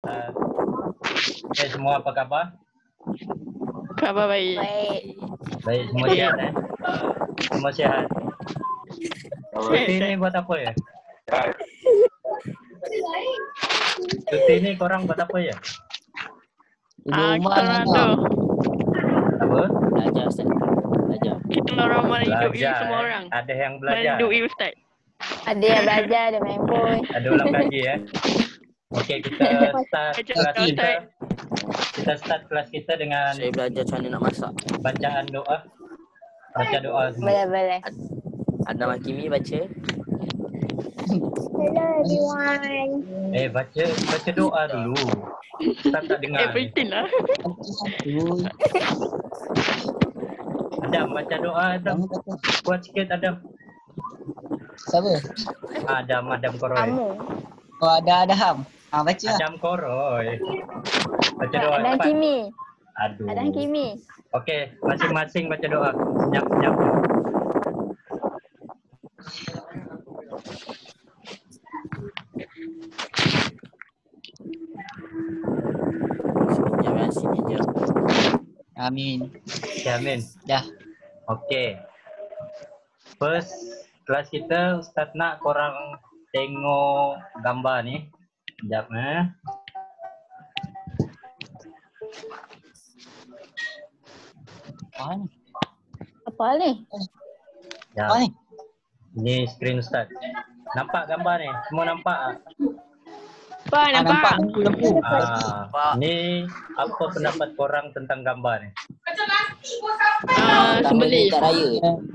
Ustaz. Semua apa kabar? Kabar baik. Baik, semua sihat Semua sihat. Cuti ni buat apa ya? Cuti ni korang buat apa ya? Kita orang tu. Apa? Belajar Ustaz. Belajar. Kita orang merindui Belajar, semua orang. Ada yang belajar. Merindui Ustaz. Ada yang belajar, ada main boy. Ada ulang kaji Okey, kita start kelas kita. Kita start kelas kita dengan Saya belajar macam mana nak masak. bacaan doa. Baca doa semua. Boleh. Ada Makimi baca. Hello everyone. Baca doa dulu. Ustaz tak dengar. Everything lah. Adam, baca doa Adam. Kuat sikit Adam. Siapa? Adam Koroy. Kamu. Oh, ada Ham. Baca lah. Adam Koroy. Baca doa Adam cepat. Kimi. Aduh. Adam Kimi. Okey, masing-masing baca doa. Senyap. Sini je. Amin. Okay, amin. Dah. Okey. First kelas kita, Ustaz nak korang tengok gambar ni. Sekejap Apa ni? Ya. Ni skrin Ustaz. Nampak gambar ni? Semua nampak tak? Nampak. Lempu. Ni apa pendapat korang tentang gambar ni? Tahun Sembelih. ni tak raya.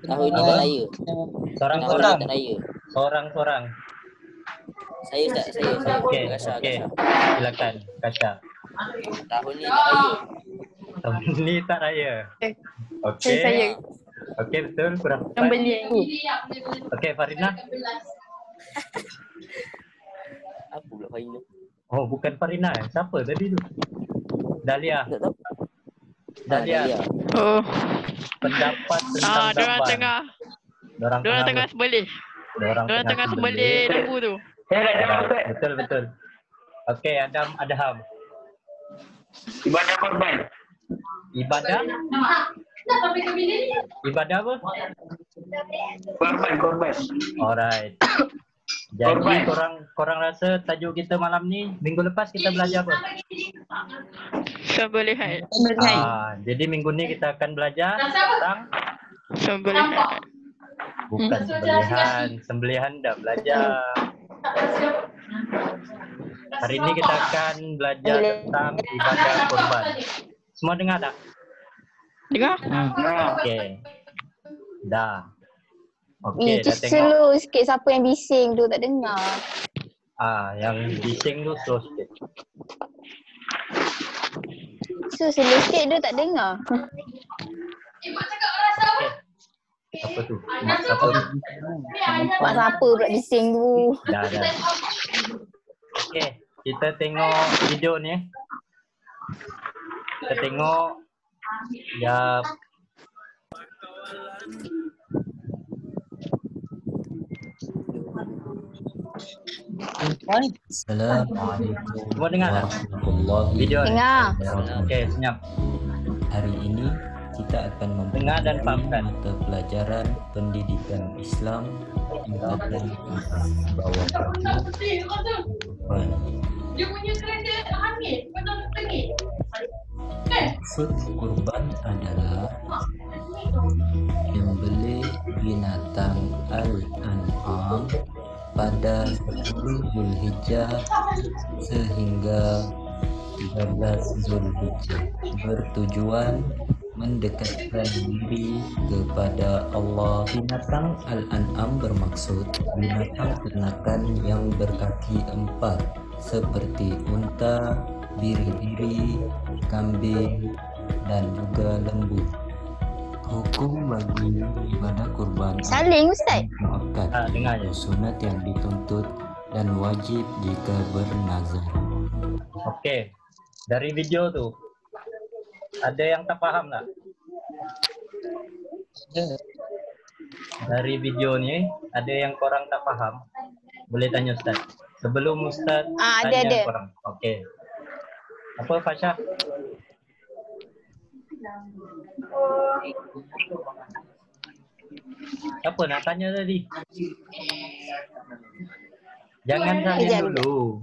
Tahun ni tak raya. Sorang-sorang. Tak raya. Sorang-sorang. Saya Ustaz, saya. Okey, Kasha. silakan Kasha. Tahun ni tak raya. Tahun ni tak raya. Okey. Saya Okey, betul. Kurang tepat. sembelih. Okey, Farina. Apa pula Farina? Oh, bukan Farina. Siapa tadi tu? Dahlia. Tak tahu. Dahlia. Oh. Pendapat tentang Diorang gambar. tengah Diorang tengah sembelih. Diorang Tengah sembelih lembu tu. Betul. Okey, Adam Adham. Ibadah korban. Ibadah apa? Korban. Alright. Jadi korang rasa tajuk kita malam ni, minggu lepas kita belajar apa? Sembelihan. Jadi minggu ni kita akan belajar tentang Sembelihan. bukan sembelihan dah belajar. Hari ini kita akan belajar tentang ibadah korban. Semua dengar tak? Dengar? Okey. Dah. Okey, Itu dah tengok. slow sikit siapa yang bising tu tak dengar. Yang bising tu slow sikit. So slow sikit dia tak dengar. Okey. Apa tu? Mak siapa tu? Mak siapa pula bising tu. Dah. Okey, kita tengok video ni. Kita tengok. Jap. Assalamualaikum Semua dengar tak? warahmatullahi Video ni. Dengar. Okey, senyap. Hari ini kita akan Dengar dan fahamkan. mata pelajaran pendidikan Islam tingkatan bawah korban. Dia punya kereta hamil, betul tengik. Maksud kurban adalah membeli binatang al-an'am pada 10 Zulhijjah sehingga 13 Zulhijjah bertujuan mendekatkan diri kepada Allah. Binatang al-an'am bermaksud binatang ternakan yang berkaki 4 seperti unta, biri-biri, kambing, dan juga lembu. Hukum bagi ibadah kurban Saling Ustaz. muakkad, Dengar je. sunat yang dituntut dan wajib jika bernazar. Okey. Dari video tu, ada yang tak faham tak? Dari video ni, ada yang korang tak faham? Boleh tanya Ustaz. Sebelum Ustaz Ada, tanya ada. korang. Okey. Apa Fasha? Apa nak tanya tadi? Jangan salin Kejap. dulu.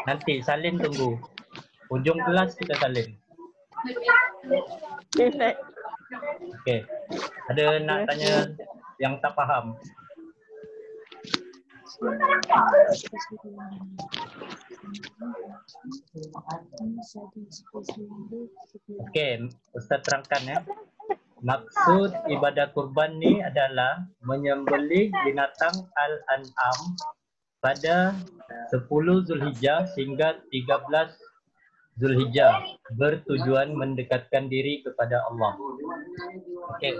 Nanti salin tunggu. Ujung kelas kita salin. Okay, Ustaz. Okey. Ada nak tanya yang tak faham? Okey, Ustaz terangkan ya. Maksud ibadah kurban ni adalah menyembelih binatang Al-An'am pada 10 Zulhijjah hingga 13 Zulhijjah bertujuan mendekatkan diri kepada Allah. Okey.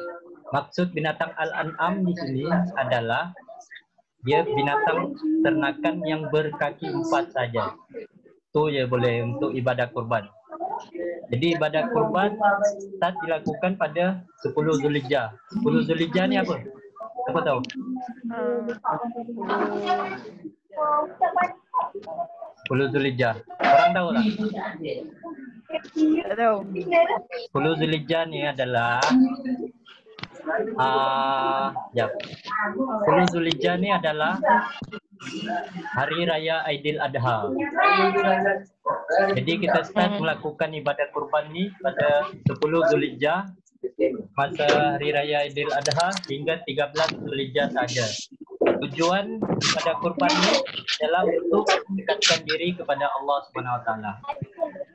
Maksud binatang Al-An'am di sini adalah dia binatang ternakan yang berkaki 4 saja. Itu je boleh untuk ibadah kurban. Jadi ibadah kurban start dilakukan pada 10 Zulhijjah. 10 Zulhijjah ni apa? Siapa tahu? 10 Zulhijjah. Orang tahu tak? Tak tahu. 10 Zulhijjah ni adalah 10 Zulhijjah ni adalah Hari Raya Aidil Adha. Jadi kita start melakukan ibadah kurban ni pada 10 Zulhijjah masa Hari Raya Aidil Adha hingga 13 Zulhijjah saja. Tujuan ibadah kurban ni adalah untuk mendekatkan diri kepada Allah Subhanahu Wa Taala.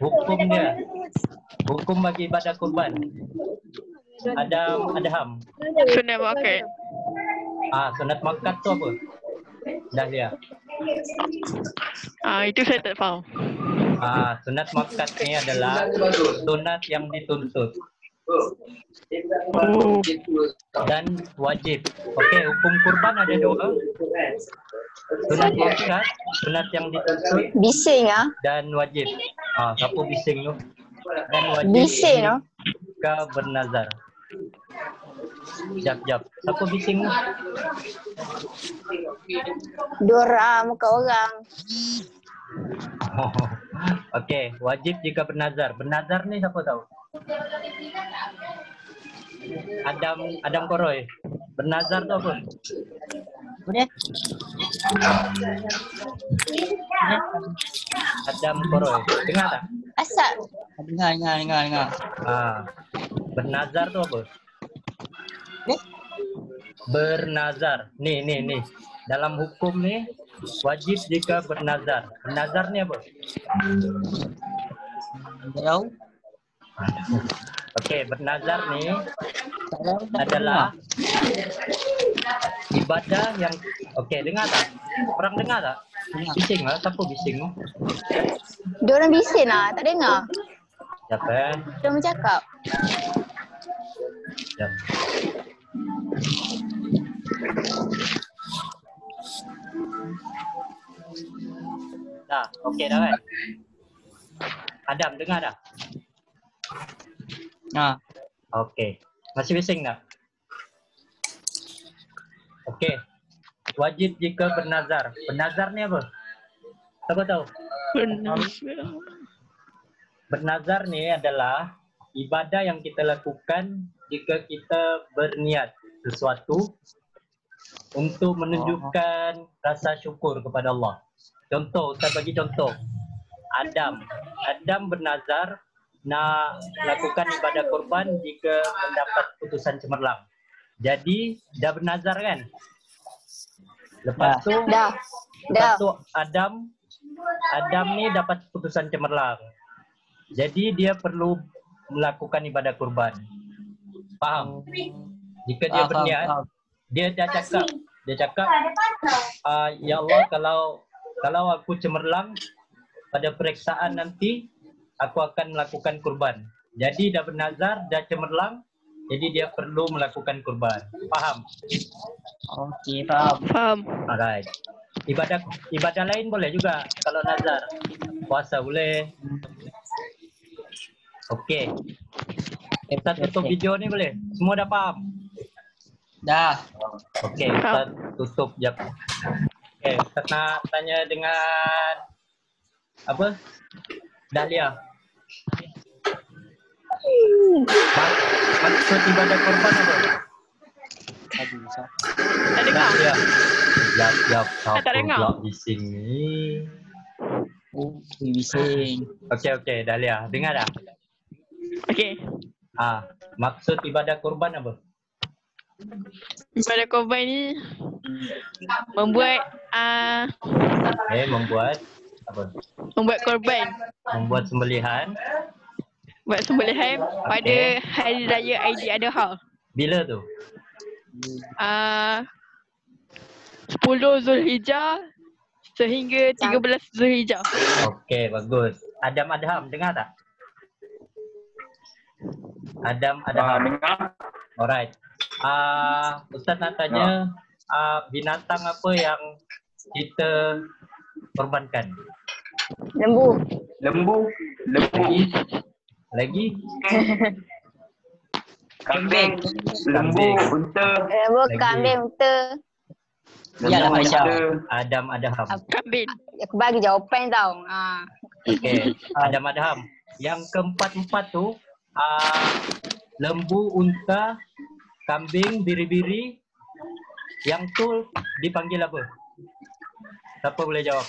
Hukum dia, hukum bagi ibadah kurban. Adham. Sunat makan. Sunat makan tu apa? Dah dia. Itu saya tak faham. Sunat makan ni adalah sunat yang dituntut dan wajib. Okey, hukum kurban ada 2. Sunat makan, sunat yang dituntut Bising ah. dan wajib. Siapa bising tu? Dan wajib Bising ah. jika bernazar. Jap. Siapa bising tu? Dora muka orang. Okey, wajib jika bernazar. Bernazar ni siapa tahu? Adam Koroy. Bernazar tu apa? Apa dia? Adam Koroy. Dengar tak? Asal Dengar. Bernazar tu apa? Eh? Bernazar. Ni. Dalam hukum ni wajib jika bernazar. Bernazar ni apa? Tak tahu. Okey, bernazar ni Tak tahu. adalah ibadah yang dengar tak? Orang dengar tak? Dengar. Bising lah, siapa bising tu? Diorang bising lah, tak dengar. Siapa? Diorang bercakap. Jap. Dah, okey dah kan? Adam, dengar dah? Okey. Masih bising tak? Okey. Wajib jika bernazar. Bernazar ni apa? Siapa tahu? Bernazar ni adalah ibadah yang kita lakukan jika kita berniat sesuatu untuk menunjukkan rasa syukur kepada Allah. Contoh, Ustaz bagi contoh. Adam bernazar nak lakukan ibadah kurban jika mendapat putusan cemerlang. Jadi dah bernazar kan? Lepas tu Adam ni dapat putusan cemerlang. Jadi dia perlu melakukan ibadah kurban. Faham? Jika dia berniat, dia dah cakap, ya Allah, kalau aku cemerlang pada periksaan nanti, aku akan melakukan kurban. Jadi dah bernazar, dah cemerlang, jadi dia perlu melakukan kurban. Faham? Okey, faham. Alright. Ibadah lain boleh juga kalau nazar. Puasa boleh. Okey. Kita tutup video ni boleh? Semua dah faham? Dah. Okey, kita tutup jap. Okey, kita nak tanya dengan apa? Dahlia. Maksud ibadah korban apa? Tak dengar. Dahlia. Jap. Tak Siapa dengar. pula bising ni? Oh, bising. Okey, Dahlia. Dengar tak? Okey. Maksud ibadah korban apa? Ibadah korban ni membuat Membuat apa? membuat korban, Membuat sembelihan. buat sembelihan pada hari raya Aidiladha. Bila tu? 10 Zulhijjah sehingga 13 Zulhijjah. Okey, bagus. Adam Adham, dengar tak? Adam Adham. Dengar. Alright. Ustaz nak tanya, binatang apa yang kita korbankan? Lembu. Lembu. Lagi? Kambing. Lembu. Unta. Lembu, Lagi. kambing, unta. Yalah, Masya. Adam Adham. Kambing. Aku bagi jawapan tau. Okey, Adam Adham. Yang keempat-empat tu, lembu, unta, kambing, biri-biri. Yang tu dipanggil apa? Siapa boleh jawab?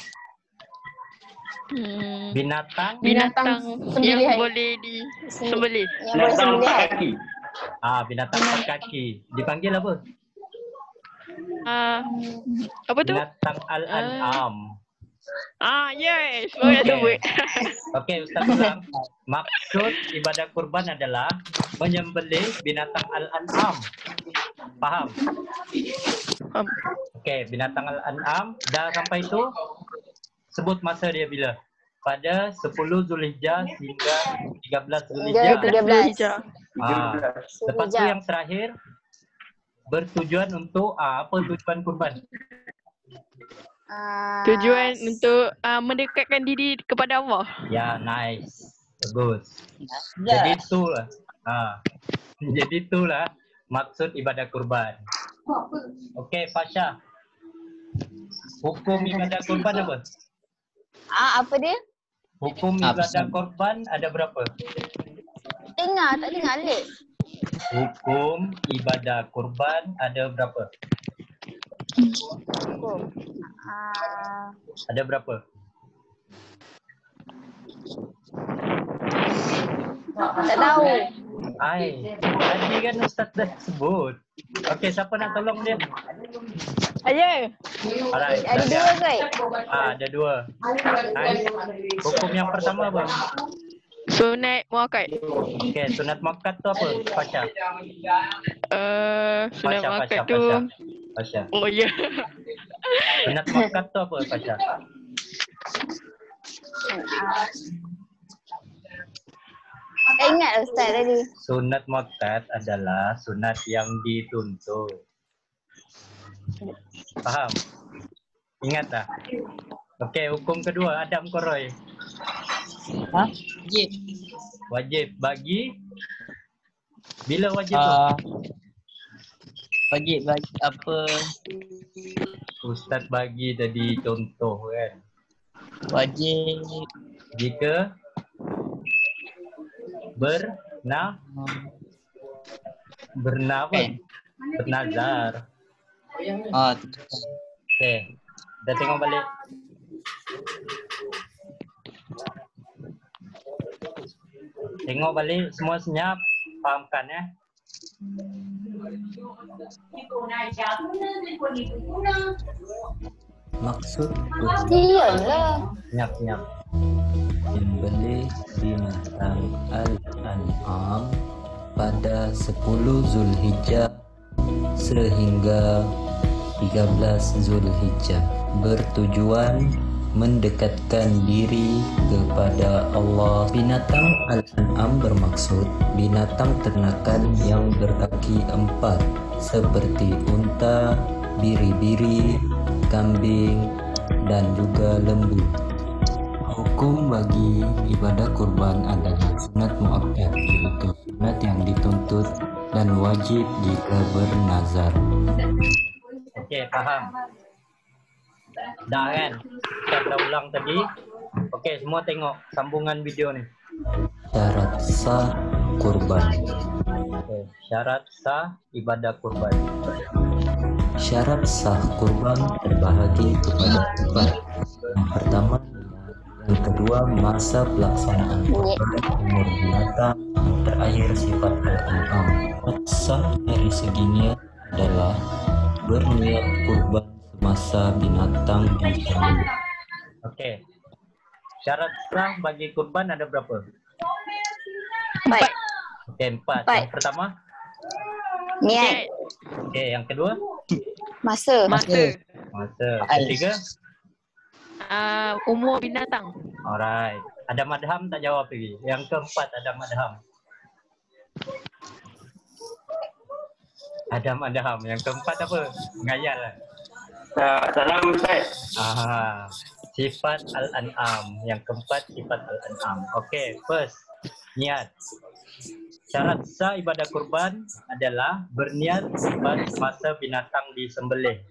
Binatang Binatang yang sembelihan. boleh disembelih. Yang boleh Binatang sembelihan. kaki. binatang empat kaki. Dipanggil apa? Apa tu? Binatang Al-An'am. Yes. Boleh Okey. sebut. Okey, Ustaz ulang. Maksud ibadah kurban adalah menyembelih binatang Al-An'am. Faham? Okey, binatang Al-An'am. Dah sampai itu, sebut masa dia bila? Pada 10 Zulhijjah hingga 13 Zulhijjah. 13. Lepas tu yang terakhir, bertujuan untuk apa tujuan kurban? Tujuan untuk mendekatkan diri kepada Allah. Ya, nice. Bagus. Jadi itulah. Jadi itulah maksud ibadah kurban. Okey, Fasha. Hukum ibadah kurban apa? Apa dia? Hukum ibadah kurban ada berapa? Tak dengar Alik. Hukum ibadah kurban ada berapa? Ada berapa? Tak tahu. Tadi kan Ustaz dah sebut. Okey, siapa nak tolong dia? Ayo. Alright, Ada dah dua siap. ke? Ada dua. Hukum yang pertama apa? Sunat muakkad. Okey, sunat muakkad tu apa? Fasha. Sunat muakkad tu. Fasha. Oh ya. Sunat muakkad tu apa, Fasha? Tak ingat Ustaz tadi. Sunat muakkad adalah sunat yang dituntut. Faham? Ingat tak? Okey, hukum kedua, Adam Koroy. Wajib. Wajib bagi. Bila wajib tu? Wajib bagi apa? Ustaz bagi tadi contoh kan. Wajib. Jika bernazar. Okey. Dah tengok balik. Tengok balik, semua senyap. Fahamkan ya. Maksud Iyalah. Senyap. menyembelih binatang Al-An'am pada 10 Zulhijjah sehingga 13 Zulhijjah bertujuan mendekatkan diri kepada Allah. Binatang Al-An'am bermaksud binatang ternakan yang berkaki 4 seperti unta, biri-biri, kambing, dan juga lembu. Hukum bagi ibadah kurban adalah sunat muakkad, yaitu sunat yang dituntut dan wajib jika bernazar. Okey, faham. Dah kan? Kita dah ulang tadi. Okey, semua tengok sambungan video ni. Syarat sah kurban. Okey, syarat sah ibadah kurban. Syarat sah kurban terbahagi kepada 4. Yang pertama, yang kedua masa pelaksanaan kurban, umur binatang, yang terakhir sifat al-an'am. Sah dari segi niat adalah berniat kurban semasa binatang disembelih. Okey. Syarat sah bagi kurban ada berapa? Baik. Okey, 4. Empat. Yang pertama, Niat. okey, yang kedua, Masa. Masa. masa. Ketiga, Umur binatang. alright. Ada madham tak jawab lagi. Yang keempat ada madham. Ada madham. Yang keempat apa? Ngayal lah. Salam Ustaz. Sifat al-an'am. Yang keempat sifat al-an'am. Okey, first, niat. Syarat sah ibadah kurban adalah berniat kurban semasa binatang disembelih.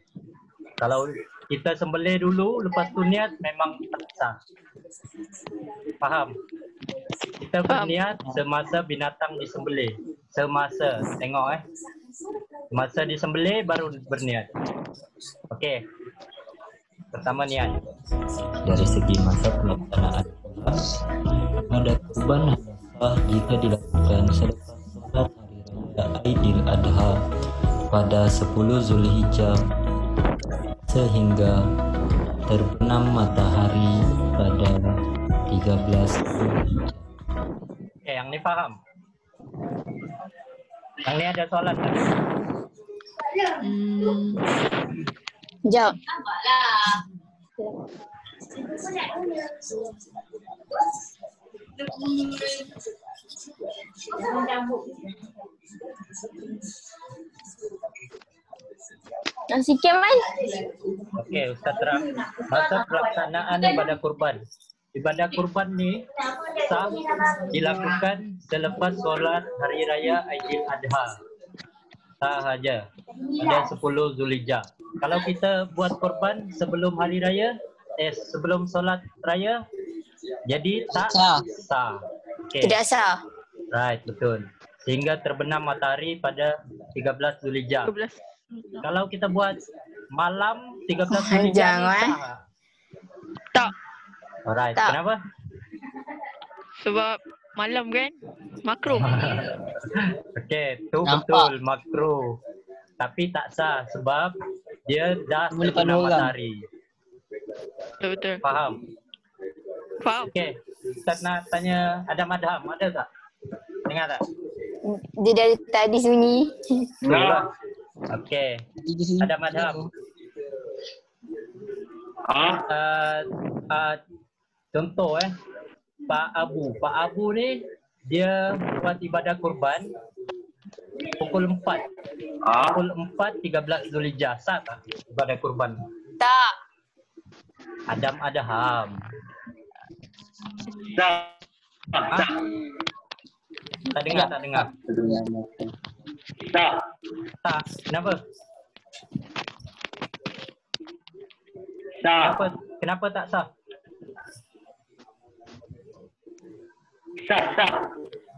Kalau kita sembelih dulu, lepas tu niat, memang tak sah. Faham? Kita berniat semasa binatang disembelih. Semasa, tengok Semasa disembelih baru berniat. Okey. Pertama niat. Dari segi masa pelaksanaan pula, ibadah kurban hanya sah jika dilakukan selepas solat hari raya Aidil Adha pada 10 Zulhijjah sehingga terbenam matahari pada 13 Zulhijjah. Okey, yang ni faham? Yang ni ada soalan tak? Jawab. Yang sikit man. Okey, Ustaz terang. Masa pelaksanaan ibadah kurban. Ibadah kurban ni sah dilakukan selepas solat hari raya Aidil Adha. Sahaja. Pada 10 Zulhijjah. Kalau kita buat kurban sebelum hari raya, sebelum solat raya, jadi tak sah. Okay. Tidak sah. Right, betul. Sehingga terbenam matahari pada 13 Zulhijjah. 12. Kalau kita buat malam 13 Zulhijjah, Jangan. sah. Tak. Alright, Tak. kenapa? Sebab malam kan? Makruh. Okey, tu Nampak. betul makruh. Tapi tak sah sebab dia dah Boleh terbenam pandang orang. matahari. Betul. Faham? Faham? Okey, Ustaz nak tanya ada madham, ada tak? Dengar tak? Dia dari tadi sunyi. Nah. Okey, ada madham. Contoh Pak Abu ni dia buat ibadah kurban pukul 4. Pukul 4 13 Zulhijjah. Sah tak ibadah kurban? Tak. Adam. Tak dengar. Tak. Kenapa? Kenapa tak sah?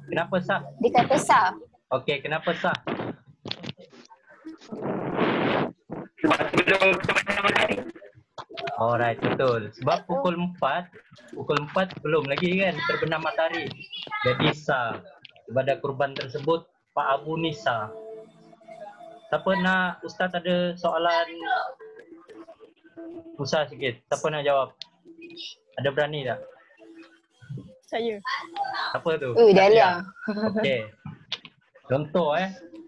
Kenapa sah? Dia kata sah. Okey, kenapa sah? Alright, betul. Sebab pukul 4 belum lagi kan terbenam matahari. Jadi sah. Ibadah kurban tersebut Pak Abu ni sah. Siapa nak, Ustaz ada soalan susah sikit. Siapa nak jawab? Ada berani tak? Saya. Apa tu? Dahlia. Okey. Contoh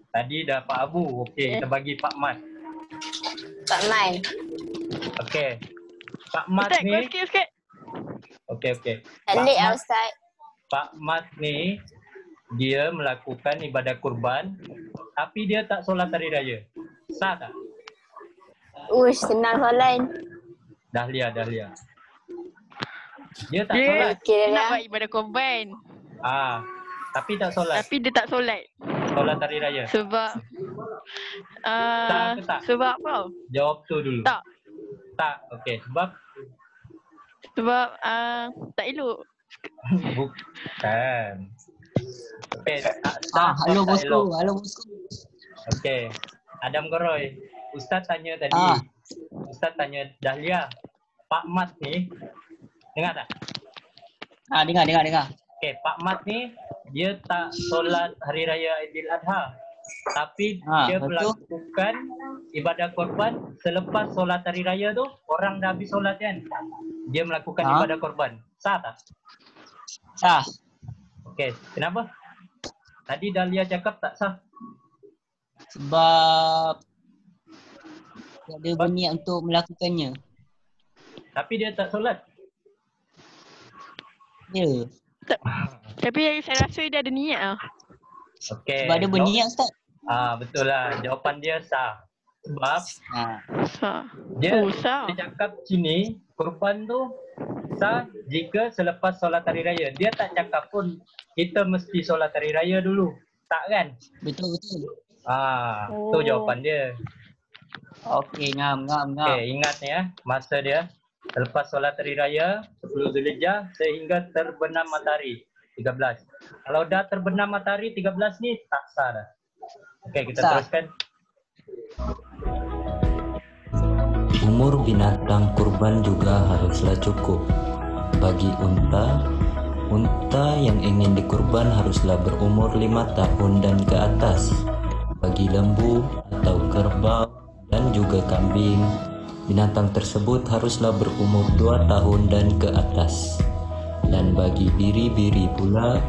tadi dah Pak Abu. Okey, kita bagi Pak Mat. Tak main. Okey. Pak Mat Ustaz, ni. kau sikit. Okey. Alik lah Ustaz. Pak Mat ni dia melakukan ibadah kurban tapi dia tak solat hari raya. Sah tak? Senang soalan. Dahlia. Dia tak Dia solat. Okey nak dah. buat ibadah korban. Tapi tak solat. Tapi dia tak solat. Solat hari raya. Sebab Tak ke tak? sebab apa? Jawab tu dulu. Tak. Tak. Okey. Sebab Sebab tak elok. Bukan. Okey, Halo tak elok. bosku, halo bosku. Okey. Adam Goroy. Ustaz tanya tadi. Ustaz tanya Dahlia. Pak Mat ni dengar tak? Dengar. Okey, Pak Mat ni dia tak solat hari raya Aidil Adha. Tapi dia betul. melakukan ibadah korban selepas solat hari raya tu, orang dah habis solat kan. Dia melakukan ibadah korban. Sah tak? Sah. Okey, kenapa? Tadi Dahlia cakap tak sah. Sebab dia berniat untuk melakukannya. Tapi dia tak solat. Ya. Tapi saya rasa dia ada niat lah. Okey. Sebab dia berniat Ustaz. Betul lah. Jawapan dia sah. Sebab Sah. dia, Sah. dia cakap sini korban tu sah jika selepas solat hari raya. Dia tak cakap pun kita mesti solat hari raya dulu. Tak kan? Betul. Tu jawapan dia. Okey, ngam. Okey, ingat ya masa dia selepas solat hari raya 10 Zulhijjah sehingga terbenam matahari 13. Kalau dah terbenam matahari 13 ni tak sah dah. Okey, kita teruskan. Umur binatang kurban juga haruslah cukup. Bagi unta yang ingin dikurban haruslah berumur 5 tahun dan ke atas. Bagi lembu atau kerbau dan juga kambing, binatang tersebut haruslah berumur 2 tahun dan ke atas. Dan bagi biri-biri pula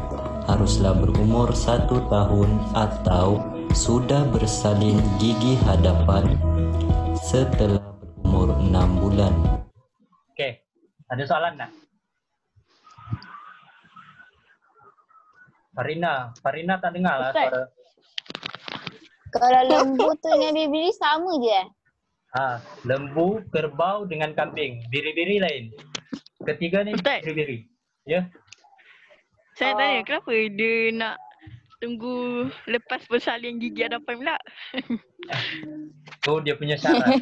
haruslah berumur 1 tahun atau sudah bersalin gigi hadapan setelah berumur 6 bulan. Okey, ada soalan tak? Farina tak dengar lah Ustaz. suara. Kalau lembu tu dengan biri sama je. Lembu, kerbau dengan kambing. Biri-biri lain. Ketiga ni Ustaz. biri-biri. Ya? Saya tanya kenapa dia nak tunggu lepas bersalin gigi hadapan pula? Tu dia punya syarat.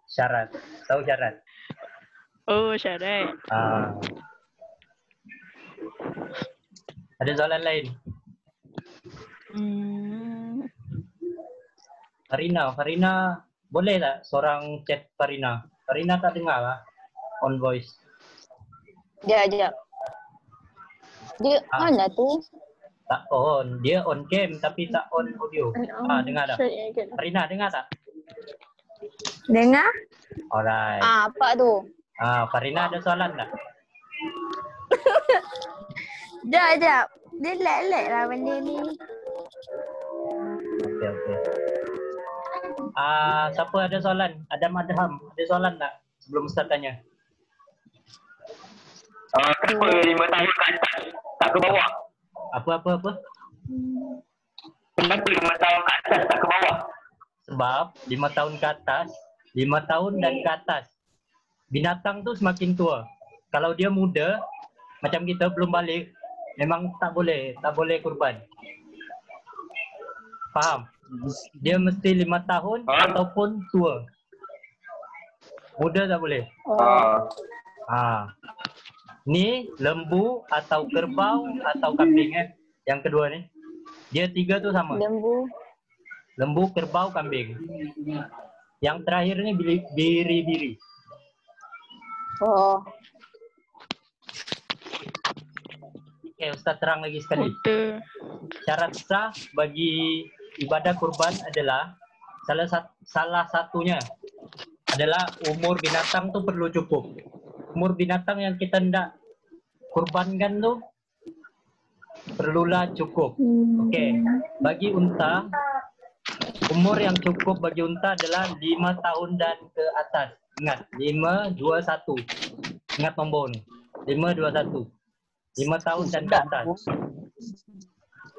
Syarat. Tahu syarat? Oh, syarat. Ada soalan lain? Farina, boleh tak seorang chat Farina? Farina tak dengar lah on voice. Sekejap. Dia mana tu? Tak on. Dia on cam tapi tak on audio. Dengar tak? Farina dengar tak? Dengar? Alright. Apa tu? Farina ada soalan tak? Sekejap. Dia lag lah benda ni. Okey. Siapa ada soalan? Adam Adham, ada soalan tak? Sebelum Ustaz tanya. Kenapa 5 tahun ke atas tak ke bawah? Apa? Kenapa 5 tahun ke atas tak ke bawah? Sebab 5 tahun ke atas, 5 tahun dan ke atas, binatang tu semakin tua. Kalau dia muda, macam kita belum balik, memang tak boleh kurban. Faham? Dia mesti 5 tahun ataupun tua. Muda tak boleh. Ni lembu atau kerbau atau kambing yang kedua ni. Dia 3 tu sama. Lembu, kerbau, kambing. Yang terakhir ni biri-biri. Okay, Ustaz terang lagi sekali. Syarat sah bagi ibadah kurban adalah salah satunya adalah umur binatang tu perlu cukup. Umur binatang yang kita hendak kurbankan tu perlulah cukup. Okey. Bagi unta, umur yang cukup bagi unta adalah 5 tahun dan ke atas. Ingat, 5, 2, 1. Ingat nombor ni. 5, 2, 1. 5 tahun dan ke atas.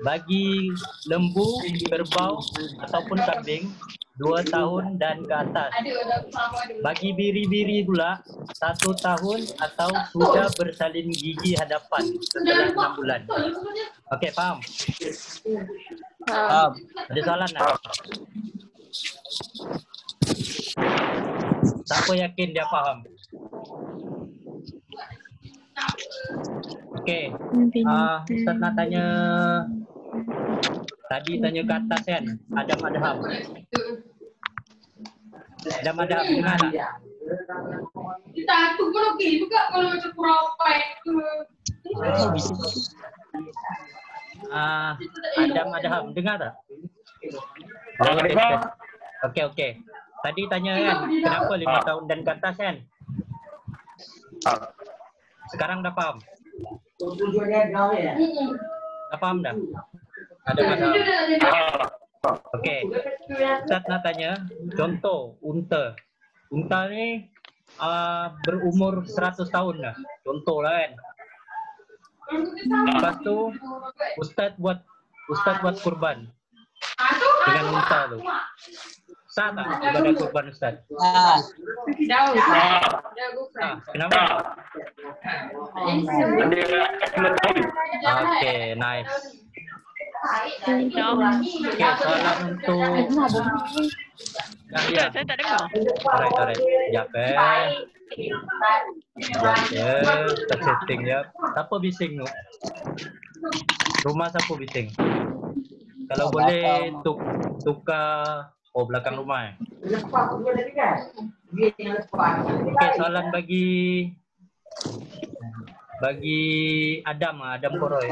Bagi lembu, kerbau ataupun kambing 2 tahun dan ke atas. Bagi biri-biri pula 1 tahun atau sudah bersalin gigi hadapan setelah 6 bulan. Okey, faham? Ada soalan tak? Siapa yakin dia faham? Okey. Ustaz nak tanya, tadi tanya ke atas kan, Adam Adham. Adam Adham dengar tak? Kita tu pun okey juga kalau macam profile ke. Adam Adham dengar tak? Okey. Tadi tanya kan, kenapa 5 tahun dan ke atas kan? Sekarang dah faham? Dah faham dah? Adam Adham. Okey. Ustaz nak tanya, contoh unta. Unta ni berumur 100 tahun dah. Contoh lah kan. Lepas tu Ustaz buat kurban dengan unta tu. Sah tak ibadah kurban Ustaz? Kenapa? Okay, nice. Okay, soalan untuk Saya tak dengar. Alright. Sekejap kita setting je. Siapa bising tu? Rumah siapa bising? Kalau boleh tukar belakang rumah Okay, soalan bagi Adam Koroi.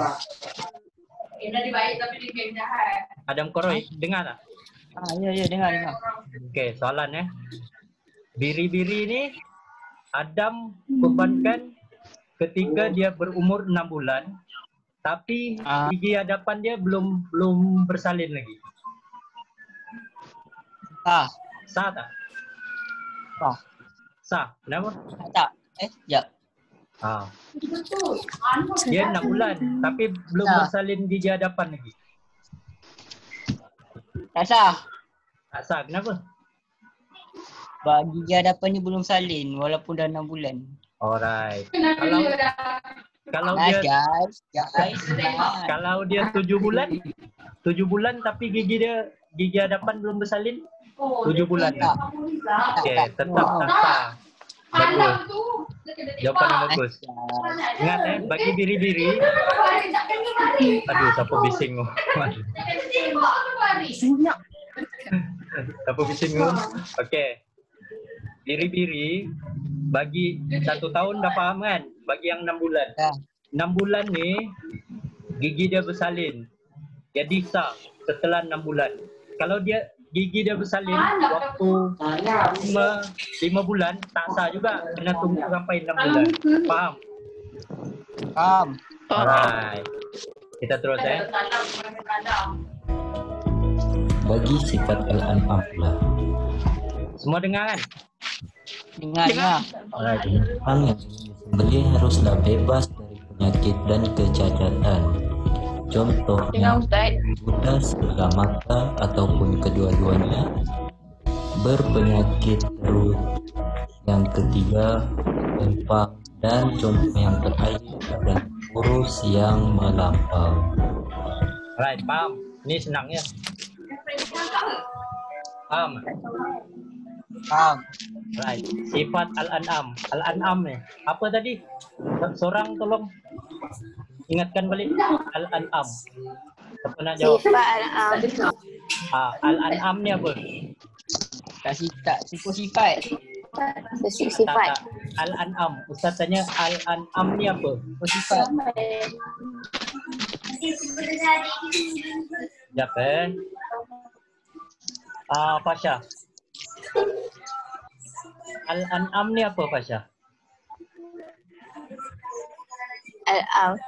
Dah dibaik tapi dia geng jahat. Adam Koroi, dengar tak? Ya, dengar. Okay, soalan Biri-biri ni Adam kurbankan ketika dia berumur 6 bulan, tapi gigi hadapan dia belum bersalin lagi. Sah tak? Sah. Kenapa? Tak. Sekejap. Dia 6 bulan tapi belum bersalin gigi hadapan lagi. Tak sah. Tak sah. Kenapa? Gigi hadapan ni belum salin walaupun dah 6 bulan. Alright. Kalau dia 7 bulan tapi gigi hadapan belum bersalin, 7 bulan dah. Okay, tetap tak sah. Bagus. Jawapan yang bagus. Ingat bagi biri-biri. Aduh, siapa bising tu? Siapa bising tu? Okay. Biri-biri bagi 1 tahun dah faham kan? Bagi yang 6 bulan. 6 bulan ni gigi dia bersalin. Jadi sah setelah 6 bulan. Kalau dia gigi dia bersalin waktu 5 bulan, tak sah juga. Kena tunggu sampai 6 bulan. Faham? Faham. Alright. Kita terus Bagi sifat al-an'am pula. Semua dengar kan? Dengar. Alright. Binatang yang disembelih haruslah bebas dari penyakit dan kecacatan. Contohnya buta sebelah mata ataupun kedua-duanya, berpenyakit perut. Yang ketiga, lempang, dan contoh yang terakhir adalah kurus yang melampau. Right, faham. Ni senang ya. Faham? Right. Sifat al-an'am. Al-an'am ni. Apa tadi? Seorang tolong ingatkan balik al-an'am. Siapa nak jawab? Sifat al-an'am. Al-an'am ni apa? Sifat. Sifat. Al-an'am. Ustaz tanya al-an'am ni apa? Sifat. Sekejap Fasha. Al-an'am ni apa Fasha? Al-an'am.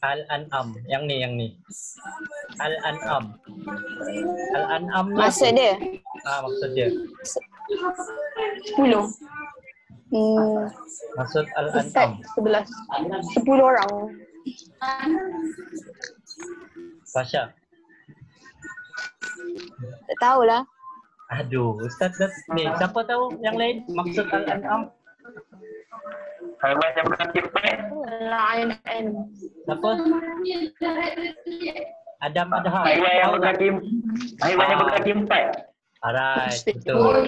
Al-an'am. Yang ni. Al-an'am. Al-an'am ni Maksud apa? dia? Maksud dia. 10. Maksud al-an'am. Ustaz 11. 10 orang. Fasha. Tak tahulah. Aduh, Ustaz ni siapa tahu yang lain maksud al-an'am? Haiwan yang berkaki empat. Siapa? Adam Adham. Haiwan yang berkaki empat. Alright, betul.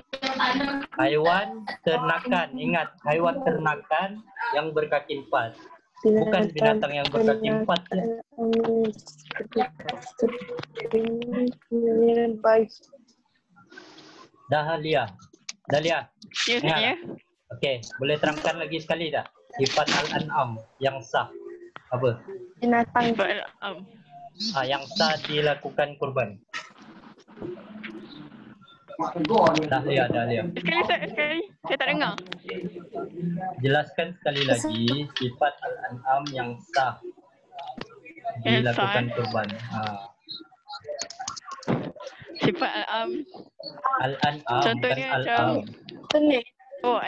Haiwan ternakan. Ingat, haiwan ternakan yang berkaki 4. Bukan binatang yang berkaki 4 ya. Dahlia. Ya, Ingat saya. Okey, boleh terangkan lagi sekali tak? Sifat al-an'am yang sah. Apa? Binatang. Yang sah dilakukan kurban. Dahlia. Sekali. Saya tak dengar. Jelaskan sekali lagi sifat al-an'am yang sah Yang dilakukan sah. kurban. Sifat Al-an'am bukan Contohnya al-am. Oh,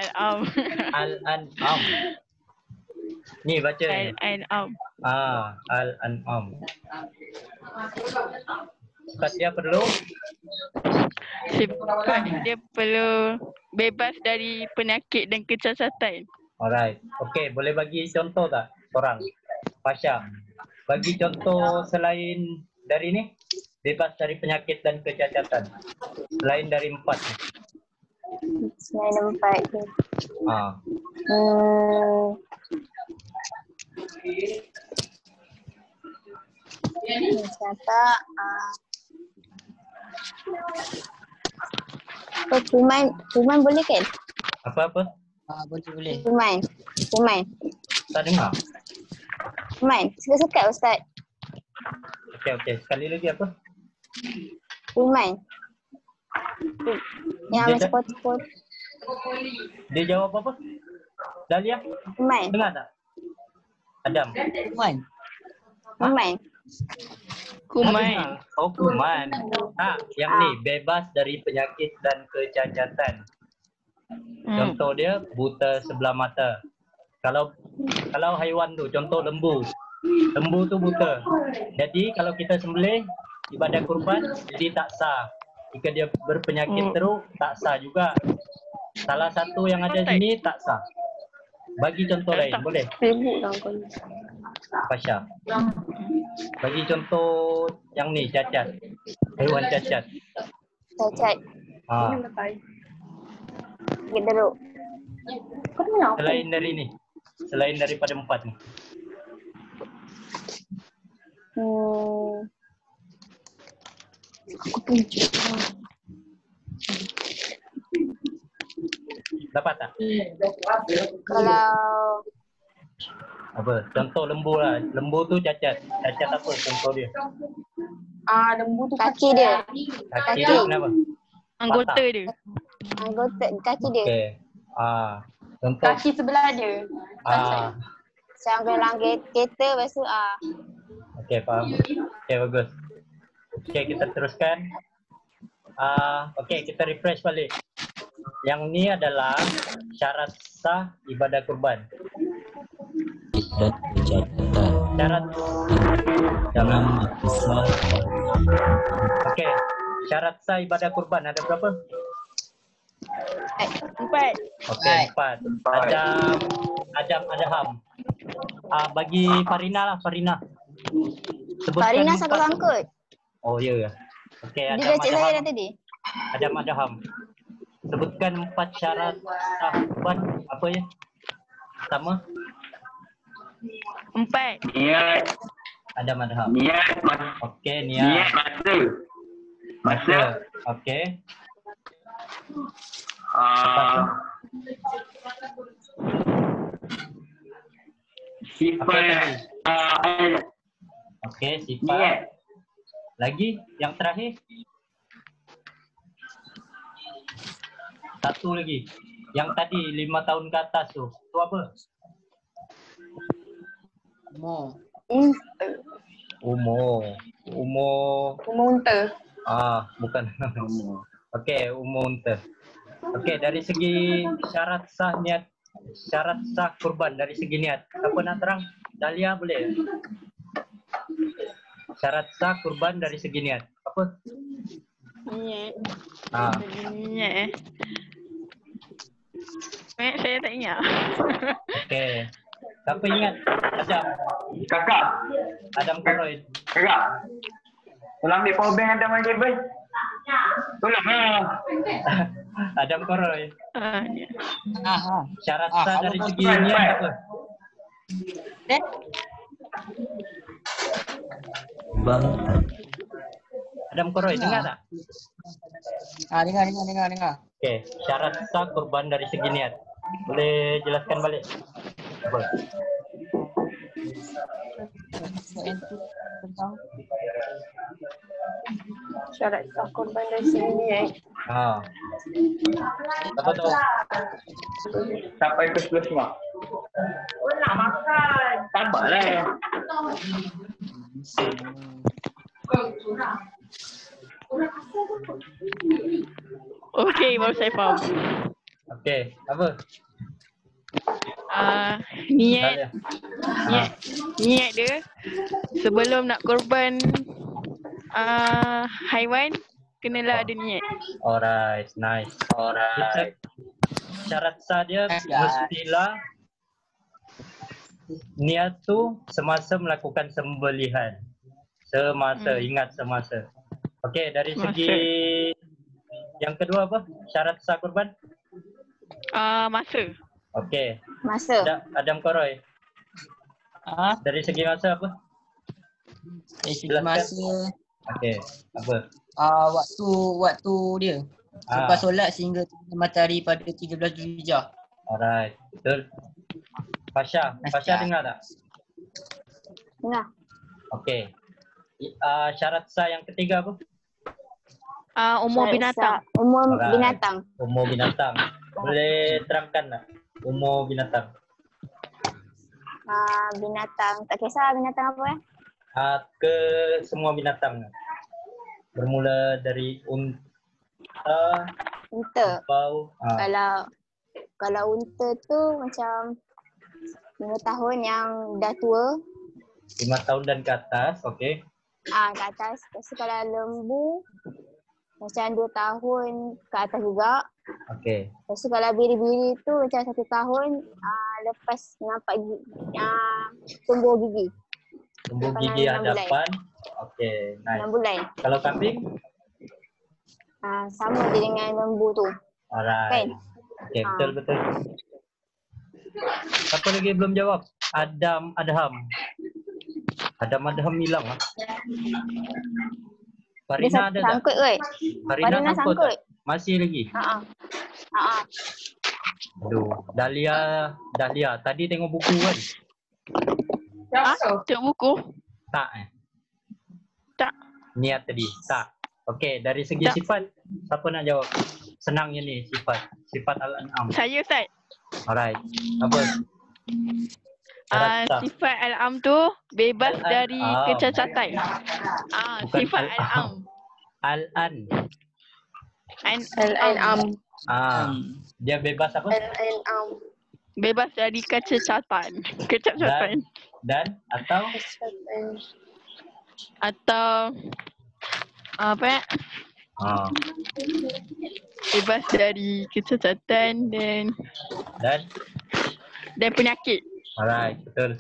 Al-an'am. Ni baca ni. Al-an'am. Al-an'am. Sifat dia perlu Sifat dia perlu bebas dari penyakit dan kecacatan. alright. Okey, boleh bagi contoh tak? Korang. Pasha. Bagi contoh selain dari ni. Bebas dari penyakit dan kecacatan. Selain dari 4 ni. Selain 4 tu. Kata kuman boleh kan? Apa-apa? Boleh. Kuman. Tak dengar? Kuman. Suka-suka Ustaz. Okey. Sekali lagi apa? Kuman. Yang Dia macam pot-pot. Dia jawab apa? Dahlia? Kuman. Dengar tak? Adam? Kuman. Kuman. Oh, kuman. Yang ni bebas dari penyakit dan kecacatan. Contoh dia buta sebelah mata. Kalau haiwan tu, contoh lembu. Lembu tu buta. Jadi kalau kita sembelih ibadah kurban, jadi tak sah. Jika dia berpenyakit teruk, tak sah juga. Salah satu yang ada sini tak sah. Bagi contoh lain, boleh? Pasha. Bagi contoh yang ni, cacat. Haiwan cacat. Cacat. Gederuk. Selain dari ni. Selain daripada 4 ni. Dapat tak? Kalau Apa? Contoh lembu lah. Lembu tu cacat. Cacat apa contoh dia? Lembu tu kaki dia. Kaki dia kenapa? Anggota dia. Anggota kaki dia. Okey. Contoh. kaki sebelah dia. Sambil kereta lepas tu Okey, faham. Okey, bagus. Okey, kita teruskan. Okey, kita refresh balik. Yang ni adalah syarat sah ibadah kurban. Dan kecacatan. Syarat Dalam sah. Okey, syarat sah ibadah kurban ada berapa? 4. Okey, 4. Adam ada Ham. Bagi Farina lah, Farina. Farina empat. satu sangkut. Oh, ya ke? Okey, Dia Adam baca ada saya Ham. dah tadi. Adam ada Ham. Sebutkan 4 syarat sah kurban. Apa ya? Pertama, 4. Niat. Adam ada Ham. Niat. Okey, Niat niat. masa. Okey. Sifat. Okey, sifat. Niat. Lagi yang terakhir. Satu lagi. Yang tadi 5 tahun ke atas tu. Tu apa? Umur. Umur unta. Bukan. Okey, umur unta. Okey, dari segi syarat sah niat, syarat sah kurban dari segi niat. Siapa nak terang? Dahlia boleh? Syarat sah kurban dari segi niat. Apa? Niat. Niat. Saya tak ingat. Okey. Siapa ingat? Adam. Kakak. Adam Koroy. Kakak. Tolong ambil power bank Adam lagi, boy. Tolong. Adam Koroy. Niat. Syarat sah dari segi niat apa? Bang, Adam Koroy, dengar tak? Dengar. Okey, syarat sah kurban dari segi niat. Boleh jelaskan balik? Apa? Syarat sah korban dari sini Ha. Apa tu? Sampai ke 11 Oh, nak makan. Sabarlah. Okey, baru saya faham. Okey, apa? Niat Ha. niat dia sebelum nak korban haiwan kenalah ada niat. Alright, nice. Alright. Syarat sah dia mestilah niat tu semasa melakukan sembelihan. Ingat semasa. Okey, dari segi yang kedua apa? Syarat sah kurban? Masa. Okey. Masa. Adam Koroy. Dari segi masa apa? Dari segi masa, Okey, apa? waktu dia. Lepas solat sehingga matahari pada 13 Zulhijjah. Alright, betul. Fasha dengar tak? Dengar. Okey. Syarat sah yang ketiga apa? Umur binatang. Umur Alright. binatang. Umur binatang. Boleh terangkan tak? Umur binatang. Binatang. Tak kisah binatang apa Ke semua binatang. Bermula dari unta, Unta. bau. Kalau unta tu macam 5 tahun yang dah tua. 5 tahun dan ke atas, okey. Ke atas. Lepas tu kalau lembu macam 2 tahun ke atas juga. Okey. Lepas tu kalau biri-biri tu macam 1 tahun lepas nampak tumbuh gigi. Tumbuh Lepas gigi 6 bulan. hadapan. Okey, nice. 6 bulan. Kalau kambing? Sama je dengan lembu tu. Alright. Okey, betul. Siapa lagi belum jawab? Adam Adham hilang lah. Farina ada tak? Sangkut kot. Farina sangkut sangkut. tak? Masih lagi? Aduh, Dahlia. Tadi tengok buku kan? Tengok buku? Tak Tak. Niat tadi? Tak. Okey, dari segi sifat, siapa nak jawab? Senangnya ni sifat Al-An'am. Saya Ustaz. Alright. Apa? Sifat Al-Am tu bebas dari kecacatan. Bukan Sifat Al-Am. Al-Am. Al-An'am. Dia bebas apa? Al-An'am. Bebas dari kecacatan. Dan atau apa? Bebas dari kecacatan dan penyakit. Alright, betul.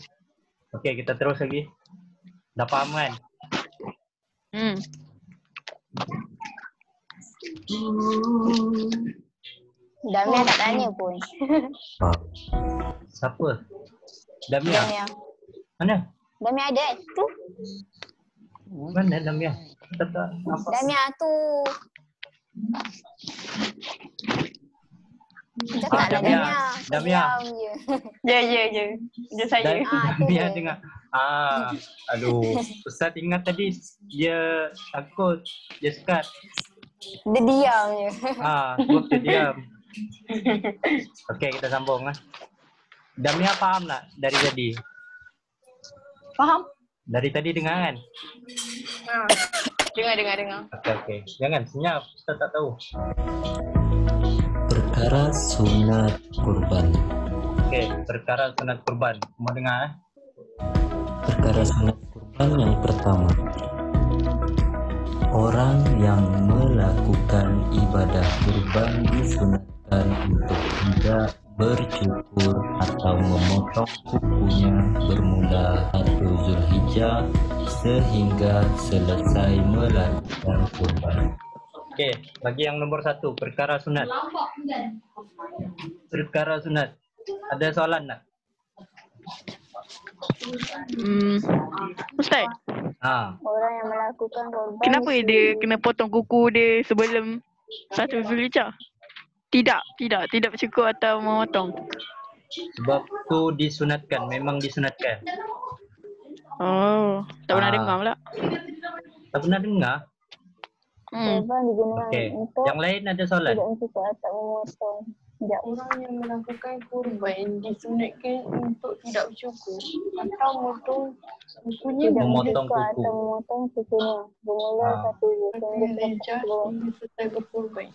Okey, kita terus lagi. Dah faham kan? Damia tak tanya pun. Siapa? Damia. Mana? Damia ada tu. Mana Damia? Tak nampak. Damia tu. Cakaplah Damia. Diam je. Dia saya. Damia dengar. Aduh. Ustaz ingat tadi dia takut, dia sekat. Dia diam je. Sebab dia diam. Okey, kita sambung lah. Damia faham tak dari tadi? Faham? Dari tadi dengar kan? Dengar. Okey. Jangan senyap, Ustaz tak tahu. perkara sunat kurban. Okey, perkara sunat kurban. Mau dengar? Perkara sunat kurban yang pertama, orang yang melakukan ibadah kurban disunatkan untuk tidak bercukur atau memotong kukunya bermula 1 Zulhijjah sehingga selesai melakukan kurban. Okey, bagi yang nombor 1, perkara sunat. Perkara sunat. Ada soalan tak? Ustaz, Orang yang melakukan korban. kenapa dia kena potong kuku dia sebelum 1 Zulhijjah? Tidak bercukur atau memotong. Sebab tu disunatkan, memang disunatkan. Oh, tak pernah dengar pula. Tak pernah dengar? Korban digunakan Okey. untuk Yang lain ada soalan? tidak mencukur atau memotong. Sekejap. Orang yang melakukan kurban disunatkan untuk tidak bercukur atau memotong kukunya Tidak Memotong mencukur kuku. atau memotong kukunya. Bermula Ah. 1 Zulhijjah Zulhijjah. hingga selesai berkurban.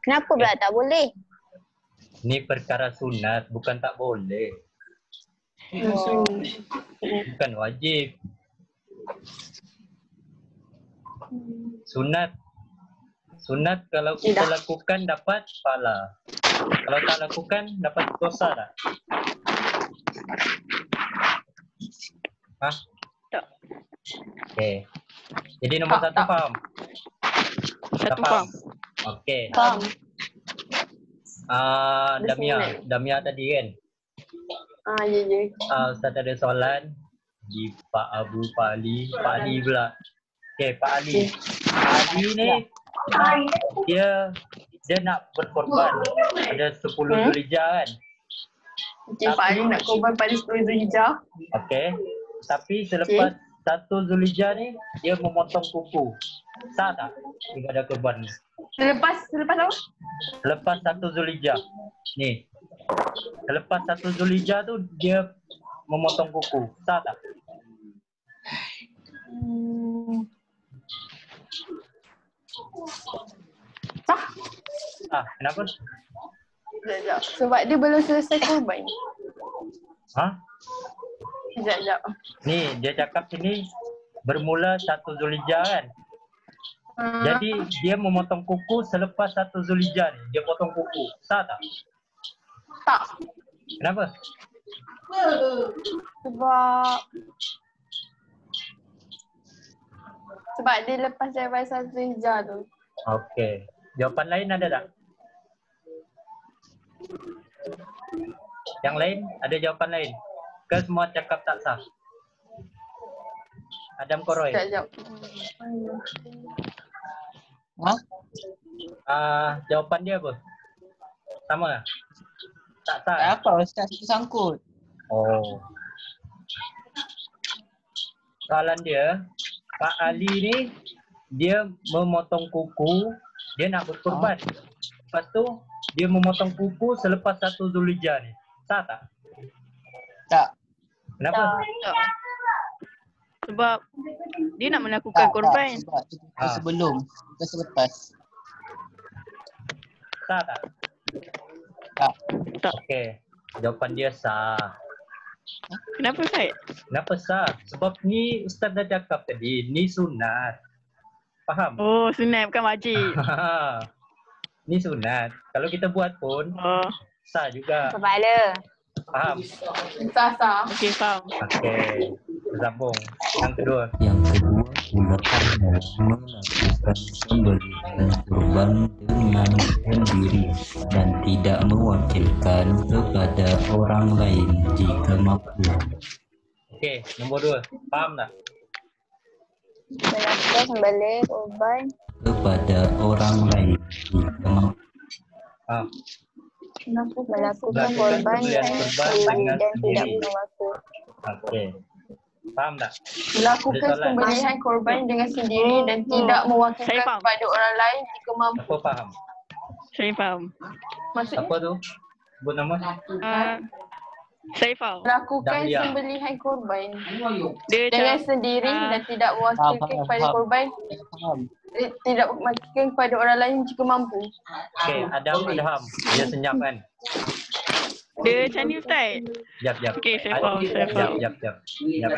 Kenapa pula tak boleh? Ni perkara sunat, bukan tak boleh. Bukan wajib. Sunat. Sunat kalau kita lakukan dapat pahala. Kalau tak lakukan dapat dosa tak? Tak. Okey. Jadi nombor 1 faham? Tak Satu faham. Okey. Faham. Damia tadi kan? Ya. Ustaz ada soalan di Pak Abu, Pak Ali pula. Okey, Pak Ali. Pak Ali ni dia nak berkorban. Ada 10 Zulhijjah kan? Okey, Pak Ali nak korban pada 10 Zulhijjah. Okey. Tapi selepas 1 Zulhijjah ni dia memotong kuku. Sah tak ibadah korban ni? Selepas apa? Selepas 1 Zulhijjah. Ni. Selepas 1 Zulhijjah tu dia memotong kuku. Sah tak? Kenapa? Sekejap. Sebab dia belum selesai korban. Sekejap. Ni dia cakap sini bermula 1 Zulhijjah kan? Jadi dia memotong kuku selepas 1 Zulhijjah ni. Dia potong kuku. Sah tak? Tak. Kenapa? Sebab dia lepas daripada 1 Zulhijjah tu. Okey. Jawapan lain ada tak? Yang lain? Ada jawapan lain? Ke semua cakap tak sah? Adam Koroy. Sekejap. Jawapan dia apa? Sama tak? Tak sah? Tak apa, Ustaz sangkut. Oh. Soalan dia, Pak Ali ni dia memotong kuku, dia nak berkorban. Lepas tu dia memotong kuku selepas 1 Zulhijjah ni. Sah tak? Tak. Kenapa? Tak. Sebab dia nak melakukan korban. Sebab itu sebelum, bukan selepas. Sah tak? Tak. Okey. Jawapan dia sah. Kenapa Ustaz? Kenapa sah? Sebab ni Ustaz dah cakap tadi, ni sunat. Faham? Oh, sunat bukan wajib. Ni sunat. Kalau kita buat pun sah juga. Kepala. Faham? Sah. Okey, faham. Okey. Sambung. Yang kedua. Yang kedua, ulama melakukan sembelihan kurban dengan sendiri dan tidak mewakilkan kepada orang lain jika mampu. Okey, nombor 2. Faham tak? Melakukan sembelih korban. Kepada orang lain jika mampu. Melakukan korban dengan dan tidak sendiri. mewakil. Okey. Faham tak? Melakukan sembelihan korban dengan sendiri dan tidak Saya mewakilkan faham. kepada orang lain jika mampu. Apa faham? Saya faham. Maksudnya Apa tu? Sebut nama? Saya faham. melakukan Dahlia. sembelihan korban Dia dengan macam sendiri dan tidak mewakilkan Faham, kepada faham. korban, Faham. tidak mewakilkan kepada orang lain jika mampu. Okey, Adam Adham. Dia senyap kan? dia macam ni Ustaz. Jap. Okey, saya faham. Jap. Jap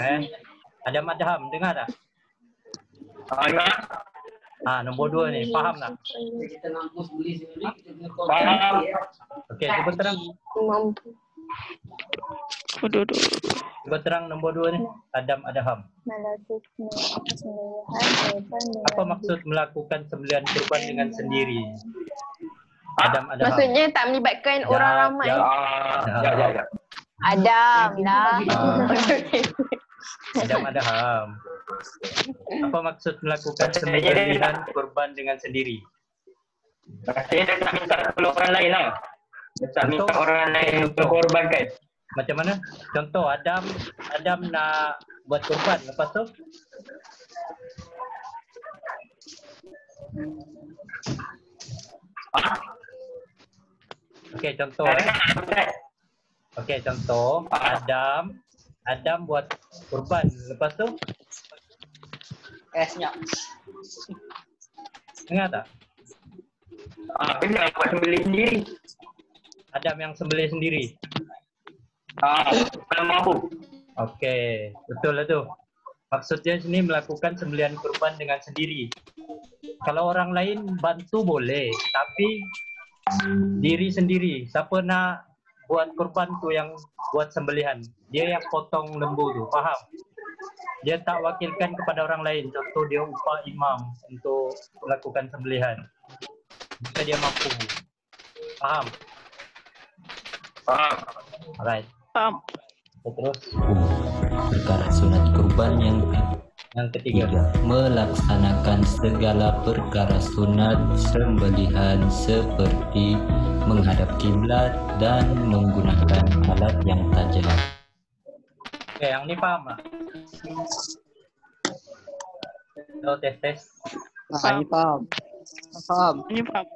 Adam Adham, dengar tak? Nombor 2 ni, faham tak? Faham. Okey, cuba terang. Mampu. Aduh. Cuba terang nombor 2 ni. Adam Adham. Melakukan sembelihan korban dengan Apa maksud melakukan sembelihan kurban dengan sendiri? Adam Adham. Maksudnya tak melibatkan orang ramai. Ya. Adam lah. Adam ada ham. Apa maksud melakukan sembelihan kurban dengan sendiri? Rasanya tak minta tolong orang lain lah. Tak minta orang lain untuk korbankan. Macam mana? Contoh Adam nak buat kurban, lepas tu okey, contoh okey, contoh Adam buat kurban, lepas tu Senyap. dengar tak? Kena buat sembelih sendiri. Adam yang sembelih sendiri. Kalau mampu. Okey, betul lah tu. Maksudnya sini melakukan sembelihan kurban dengan sendiri. Kalau orang lain bantu boleh, tapi diri sendiri. Siapa nak buat kurban tu yang buat sembelihan. Dia yang potong lembu tu, faham? Dia tak wakilkan kepada orang lain. Contoh dia upah imam untuk melakukan sembelihan. Jika dia mampu. Faham? Faham. Alright. Faham. Terus Perkara sunat kurban yang ketiga. Melaksanakan segala perkara sunat sembelihan seperti menghadap kiblat dan menggunakan alat yang tajam. Oke, yang ini paham tak? Oh, tes. Ini faham. Ini faham.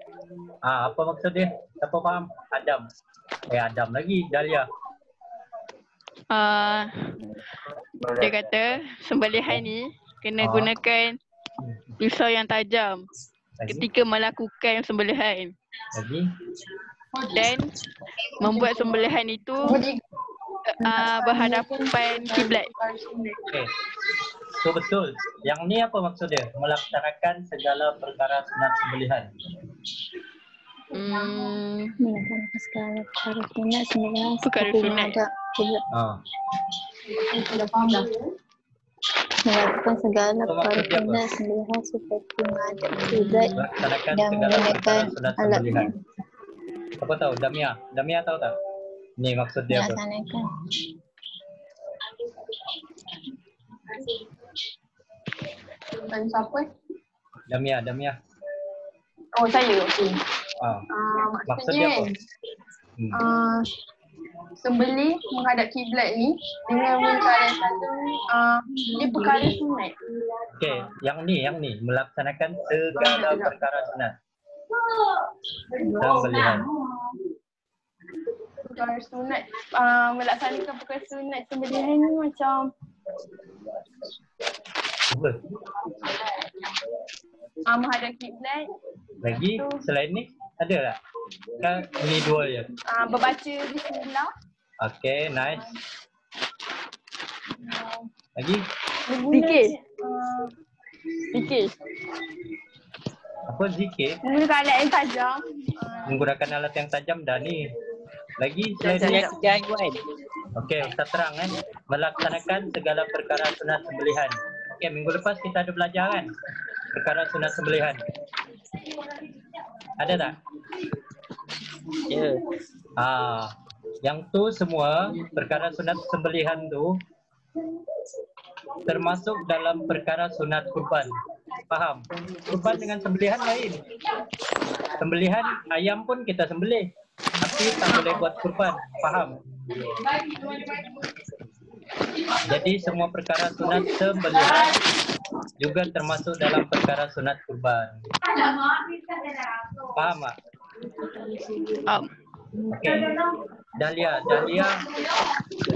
Apa maksud dia? Siapa faham? Adam. Adam lagi, Dahlia. Dia kata sembelihan ni kena gunakan pisau yang tajam ketika melakukan sembelihan. Lagi? Dan membuat sembelihan itu berhadapan kiblat. Okey. So betul. Yang ni apa maksud dia? Melaksanakan segala perkara sunat sembelihan. Melakukan segala perkara sunat sembelihan Perkara seperti sunat. menghadap kiblat. Dah faham dah. Melakukan segala So, perkara maksudnya apa? sunat sembelihan seperti menghadap kiblat Melaksanakan dan segala perkara menggunakan sunat alat sembelihan. Apa tahu? Damia tahu tak? Ni maksud dia apa? melaksanakan. Dan siapa? Damia. Oh, saya. Okey. Maksudnya apa? Sembelih menghadap kiblat ni dengan perkara satu dia perkara sunat. Okey, yang ni melaksanakan segala perkara sunat sembelihan. Perkara sunat melaksanakan perkara sunat sembelihan ni macam menghadap kiblat. Lagi selain ni ada tak? Kan ni dua je. Berbaca bismillah. Okey, nice. Lagi? Fikir. Apa zikir? Menggunakan alat yang tajam. Menggunakan alat yang tajam dah ni. Lagi selain ni? Okey, Ustaz terang kan. Melaksanakan segala perkara sunat sembelihan. Okey, minggu lepas kita ada belajar kan? Perkara sunat sembelihan. Ada tak? Ya. Yang tu semua perkara sunat sembelihan tu termasuk dalam perkara sunat kurban. Faham? Kurban dengan sembelihan lain. Sembelihan ayam pun kita sembelih, tapi tak boleh buat kurban. Faham? Jadi semua perkara sunat sembelihan juga termasuk dalam perkara sunat kurban. Faham tak? Okey. Dahlia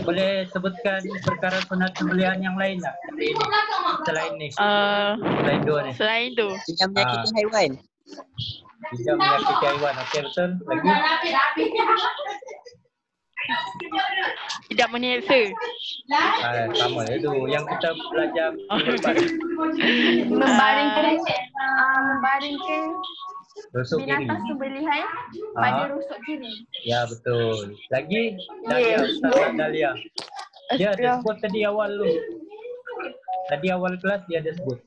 boleh sebutkan perkara sunat sembelihan yang lain tak? Selain ni. Selain dua ni. Selain tu, Tidak menyakiti haiwan. Tidak menyakiti haiwan. Okey, betul. Lagi? tidak menyeksa. Sama je tu. Yang kita belajar minggu lepas. Membaringkan Rusuk kiri. binatang sembelihan pada rusuk kiri. Ya, betul. Lagi? Dahlia, Ustaz Dahlia. Dia ada sebut tadi awal tu. Tadi awal kelas dia ada sebut.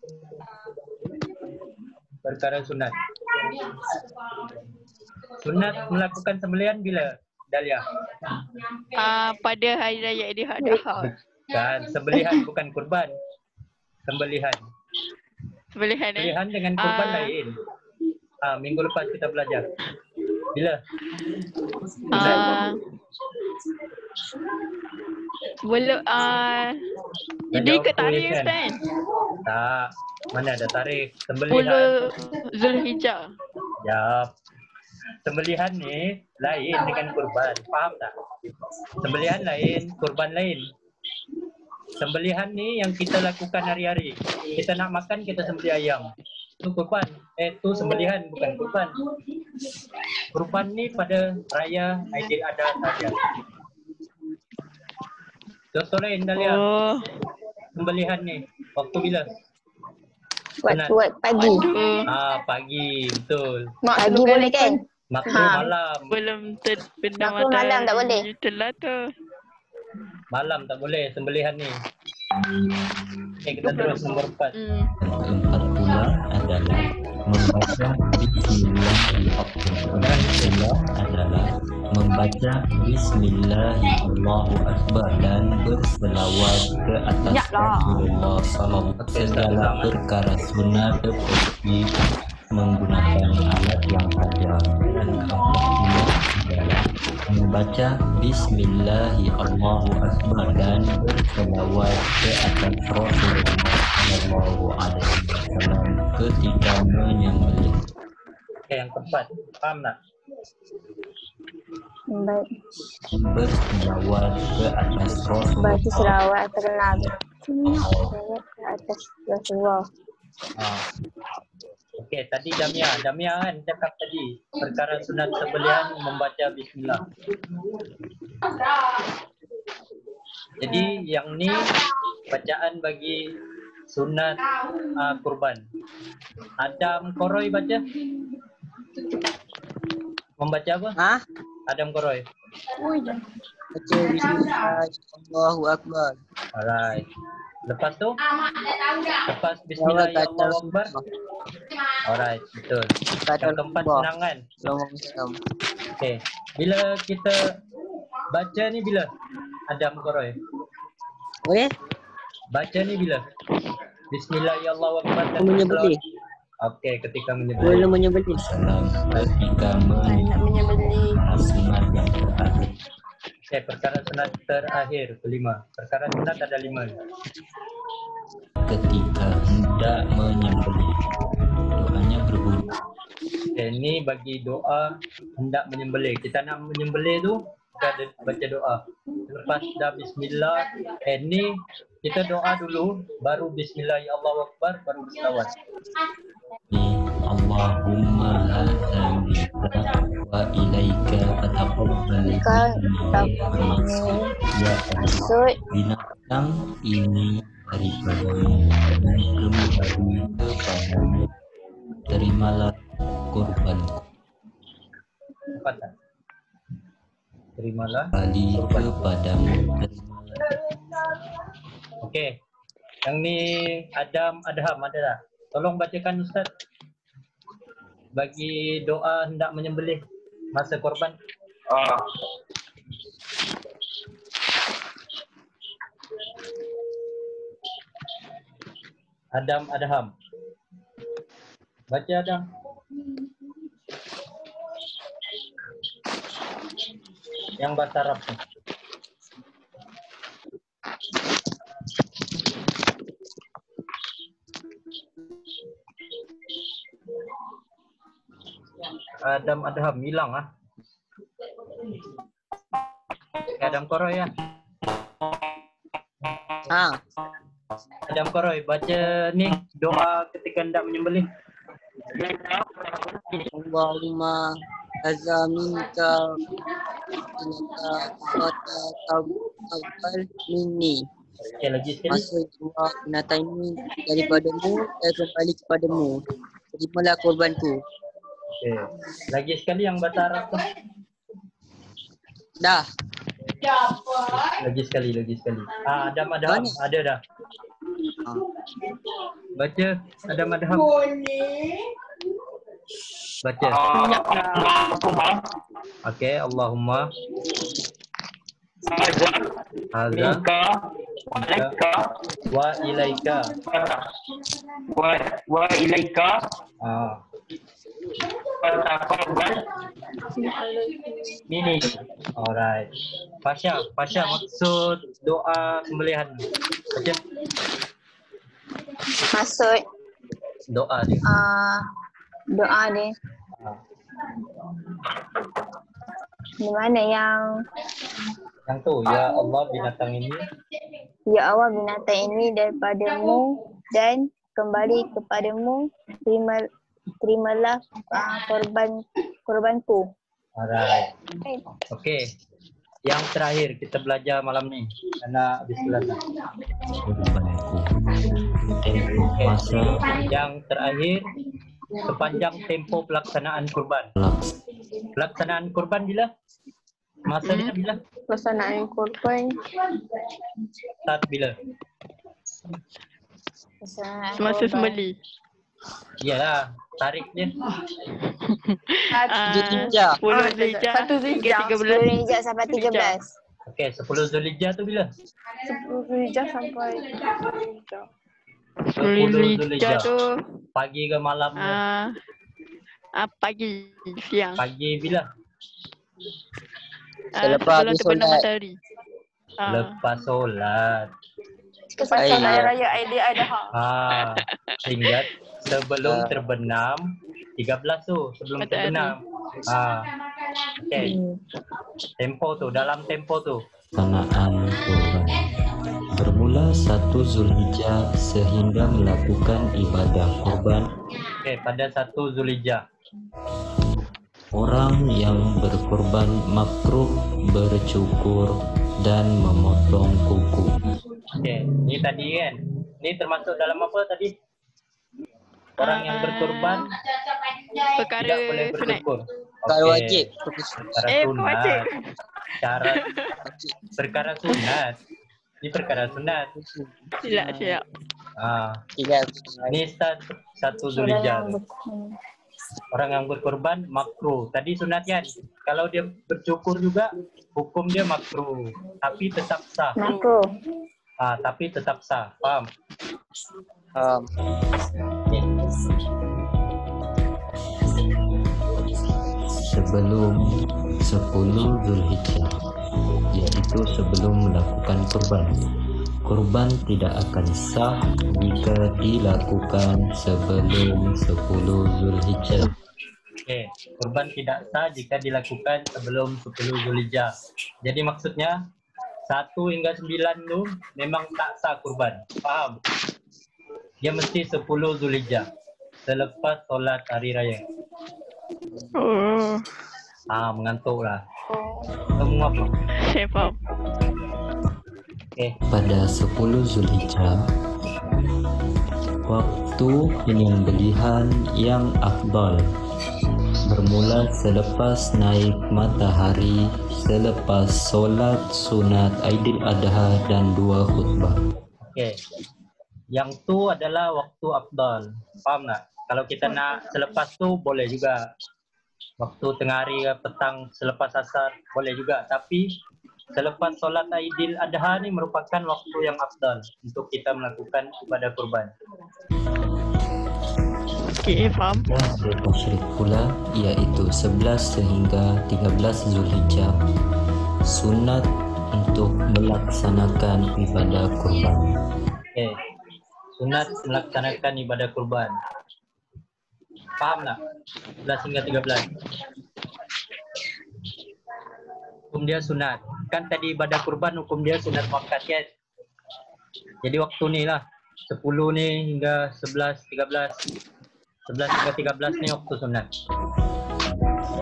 Perkara sunat. Sunat melakukan sembelihan bila? Dahlia? Pada hari raya Idul Adha. Kan, sembelihan bukan kurban. Sembelihan. Sembelihan Sembelihan dengan kurban lain. Minggu lepas kita belajar. Bila? Belum Dah dia jawab ikut tarikh question. Ustaz. Tak. Mana ada tarikh. Sembelihan. 10 Zulhijjah. Jawab. Sembelihan ni lain dengan kurban. Faham tak? Sembelihan lain, kurban lain. Sembelihan ni yang kita lakukan hari-hari. Kita nak makan, kita sembelih ayam. Itu kurban. Itu sembelihan, bukan kurban. Kurban ni pada raya Aidil Adha saja. Contoh lain Dahlia. Sembelihan ni waktu bila? Buat pagi. Pagi, betul. Pagi boleh kan? Maklum malam. Belum terbenam Maklum malam tak boleh. Itulah tu. Malam tak boleh sembelihan ni. Okay, kita terus nombor 4. Keempat pula adalah membaca Bismillahirrahmanirrahim dan berselawat ke atas Rasulullah sallallahu alaihi wasallam. Segala perkara sunat seperti menggunakan alat yang ada. Dan keempat adalah membaca Bismillahirrahmanirrahim dan berselawat ke atas Rasulullah sallallahu alaihi wasallam ketika menyembelih. Okay, yang keempat. Faham tak? Baik. Berselawat ke atas Rasulullah. Baca selawat terkenal. Ke atas Rasulullah. Okey, tadi Damia kan cakap tadi perkara sunat sembelihan membaca bismillah. Jadi yang ni bacaan bagi sunat kurban. Adam Koroy baca? Membaca apa? Adam Koroy. Baca bismillah, Allahu Akbar. Alright. Lepas tu? Lepas bismillah ya Allahu Akbar. Alright, betul. Yang keempat senangan. Okey. Bila kita baca ni bila? Adam Koroy. Boleh? Baca ni bila? Bismillah ya Allahu Akbar dan menyembelih. Okey, ketika menyembelih. Boleh menyembelih. Ketika menyembelih. Sunat yang terakhir. Okay, perkara sunat terakhir, kelima. Perkara sunat ada 5. Ketika hendak menyembelih, doanya berbunyi. Okay, ini bagi doa hendak menyembelih. Kita nak menyembelih tu, kita ada baca doa. Lepas dah bismillah, ini kita doa dulu, baru bismillah ya Allahu Akbar, baru berselawat. Allahumma hadza minka wa ilaika fataqabbal ya Allah, binatang ini daripadamu dan kembali kepadamu, terimalah kurbanku. Terimalah kembali kepadamu. Okey. Yang ni Adham ada tak? Tolong bacakan Ustaz. Bagi doa hendak menyembelih masa korban. Adham. Baca Adham. Yang bahasa Arab ni. Adham hilang Adam Koroy ya. Adam Koroy baca ni doa ketika hendak menyembelih. Allahumma hadza minka tawakkal minni. Lagi sekali. Maksud doa binatang ini daripadamu dan kembali kepadamu. Terimalah korbanku. Okay. Lagi sekali yang bahasa Arab tu. Dah. Lagi sekali. Adam ada dah. Baca Adam. Baca. Allahumma Okey, Allahumma hadza hadza minka wa ilaika wa ilaika wa ilaika ah fataqabbal minni. alright. Fasha maksud doa sembelihan. Baca Maksud doa dia. doa ni di mana Yang tu, ya Allah binatang ini ya Allah binatang ini daripadamu dan kembali kepadamu, terimalah korbanku. alright. Okey. Yang terakhir kita belajar malam ni karena habis kelas. Kurbanku. Tempo masa Yang terakhir sepanjang tempo pelaksanaan kurban. Pelaksanaan kurban bila? Masa dia bila? Pelaksanaan korban Start bila? Semasa sembeli. Iyalah, tarik dia. 7 Zulhijjah. 10 Zulhijjah 1 Zulhijjah, 13. Zulhijjah sampai 13. Okey, 10 Zulhijjah tu bila? 10 Zulhijjah sampai 10 Zulhijjah tu Pagi ke malam ke? pagi, siang. Pagi bila? Selepas habis terbenam solat. matahari. Lepas solat. Lepas solat raya Aidiladha. Ingat sebelum terbenam 13 tu, sebelum Matahari. terbenam. Okey. Tempo tu, dalam tempo tu. pelaksanaan kurban. Bermula 1 Zulhijjah sehingga melakukan ibadah kurban. Okey, pada 1 Zulhijjah. Orang yang berkurban makruh bercukur dan memotong kuku. Okey, ni tadi kan. Ni termasuk dalam apa tadi? Orang yang berkurban Perkara tidak boleh sunat. bercukur. Kalau wajib. Perkara Bukan wajib. sunat. Syarat perkara sunat. Ni perkara sunat. Silap. Tidak. Ni start 1 Zulhijjah. Orang yang berkorban makruh. Tadi sunat kan? Kalau dia bercukur juga, hukum dia makruh. Tapi tetap sah. Makruh. Tapi tetap sah. Faham? Okay. Sebelum 10 Zulhijjah, yaitu sebelum melakukan kurban. Kurban tidak akan sah jika dilakukan sebelum 10 Zulhijjah. Okay. Kurban tidak sah jika dilakukan sebelum 10 Zulhijjah. Jadi maksudnya 1 hingga 9 tu memang tak sah kurban. Faham? Dia mesti 10 Zulhijjah. Selepas solat hari raya. Oh, Mengantuk lah. Semua apa? saya faham. Okay. Pada 10 Zulhijjah, waktu penyembelihan yang afdal bermula selepas naik matahari, selepas solat sunat Aidiladha dan 2 khutbah. Okay. Yang tu adalah waktu afdal. Faham tak? Kalau kita nak selepas tu boleh juga. Waktu tengah hari ke petang selepas asar boleh juga. Tapi selepas solat Aidiladha ni merupakan waktu yang afdal untuk kita melakukan ibadah kurban. Okay, faham. Tasyrik pula iaitu 11 sehingga 13 Zulhijjah, sunat untuk melaksanakan ibadah kurban. Okay. Sunat melaksanakan ibadah kurban. Faham tak? 11 hingga 13. Hukum dia sunat. Kan tadi ibadah kurban hukum dia sunat muakkad kan? Jadi waktu ni lah. 10 ni hingga 11, 13. 11 hingga 13 ni waktu sunat.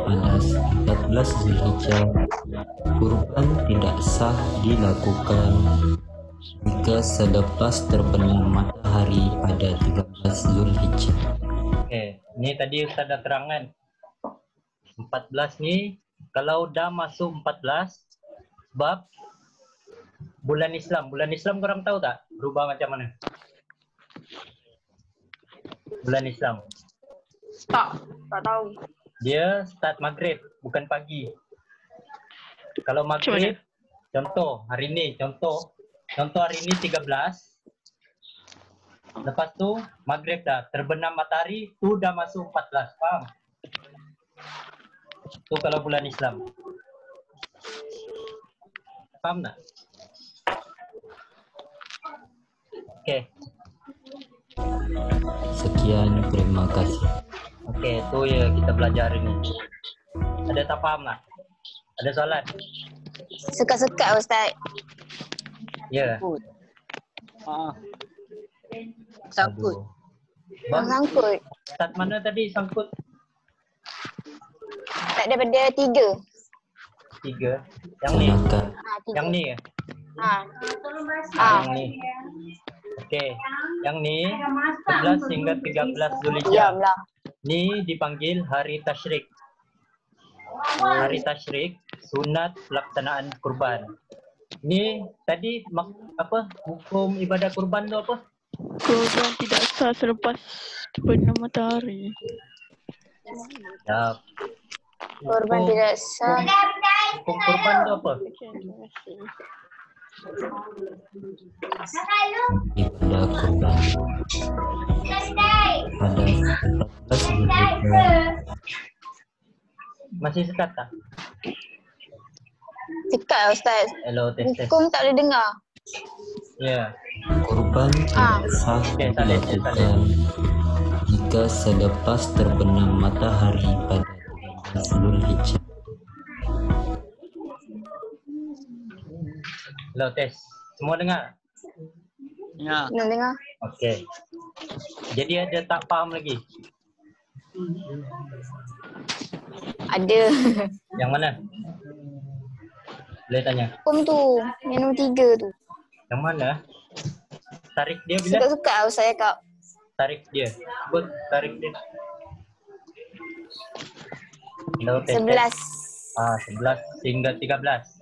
Pada 14 Zulhijjah, kurban tidak sah dilakukan jika selepas terbenam matahari pada 13 Zulhijjah. Okay. Ni tadi Ustaz dah terangkan. 14 ni kalau dah masuk 14 sebab bulan Islam. Bulan Islam korang tahu tak berubah macam mana? Bulan Islam. Tak. Tak tahu. Dia start maghrib, bukan pagi. Kalau maghrib, contoh hari ni, contoh hari ni 13. Lepas tu maghrib dah, terbenam matahari, tu dah masuk 14. Faham? Tu kalau bulan Islam. Faham tak? Okey. Sekian, terima kasih. Okey, tu ya kita belajar hari ni. Ada tak faham tak? Ada soalan? Sekat-sekat Ustaz. Ya. Sangkut. Bang, Sangkut. start mana tadi sangkut? Tak daripada 3. 3. Yang ni. Gunakan Yang ni ke? Ah. Yang ni. Okey. Yang ni 11 hingga 13 Zulhijjah. Diamlah. Ni dipanggil hari tasyrik. Hari tasyrik, sunat pelaksanaan kurban. Ni tadi hukum ibadah kurban tu apa? Kurban tidak sah selepas terbenam matahari. Ya. Korban tidak sah. Hukum kurban tu apa? ibadah kurban. Pada 14 Zulhijjah Masih sekat tak? Sekat Ustaz. Hello, tes. Hukum tak boleh dengar. Ya. kurban tidak sah Okey, salin. dilakukan jika selepas terbenam matahari pada 13 Zulhijjah. Hello, tes. Semua dengar? Ya. Nak dengar? Okey. Jadi ada tak faham lagi? Ada. Yang mana? Boleh tanya. Hukum tu. Yang nombor 3 tu. Yang mana? Tarik dia bila? Sekat-sekat Ustaz cakap. Tarik dia. Sebut tarik dia. Hello, tes. 11. 11 hingga 13.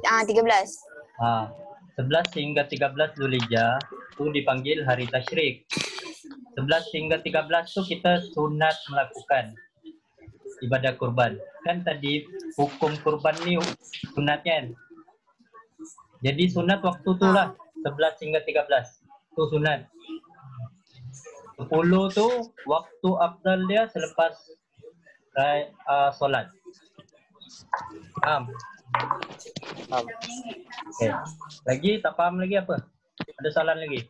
13. 11 hingga 13 Zulhijjah tu dipanggil hari tasyrik. 11 hingga 13 tu kita sunat melakukan ibadah kurban. Kan tadi hukum kurban ni sunat kan? Jadi sunat waktu tu lah 11 hingga 13 tu sunat. 10 tu waktu afdal dia selepas solat. Faham? Okay. Lagi tak faham lagi apa? Ada soalan lagi?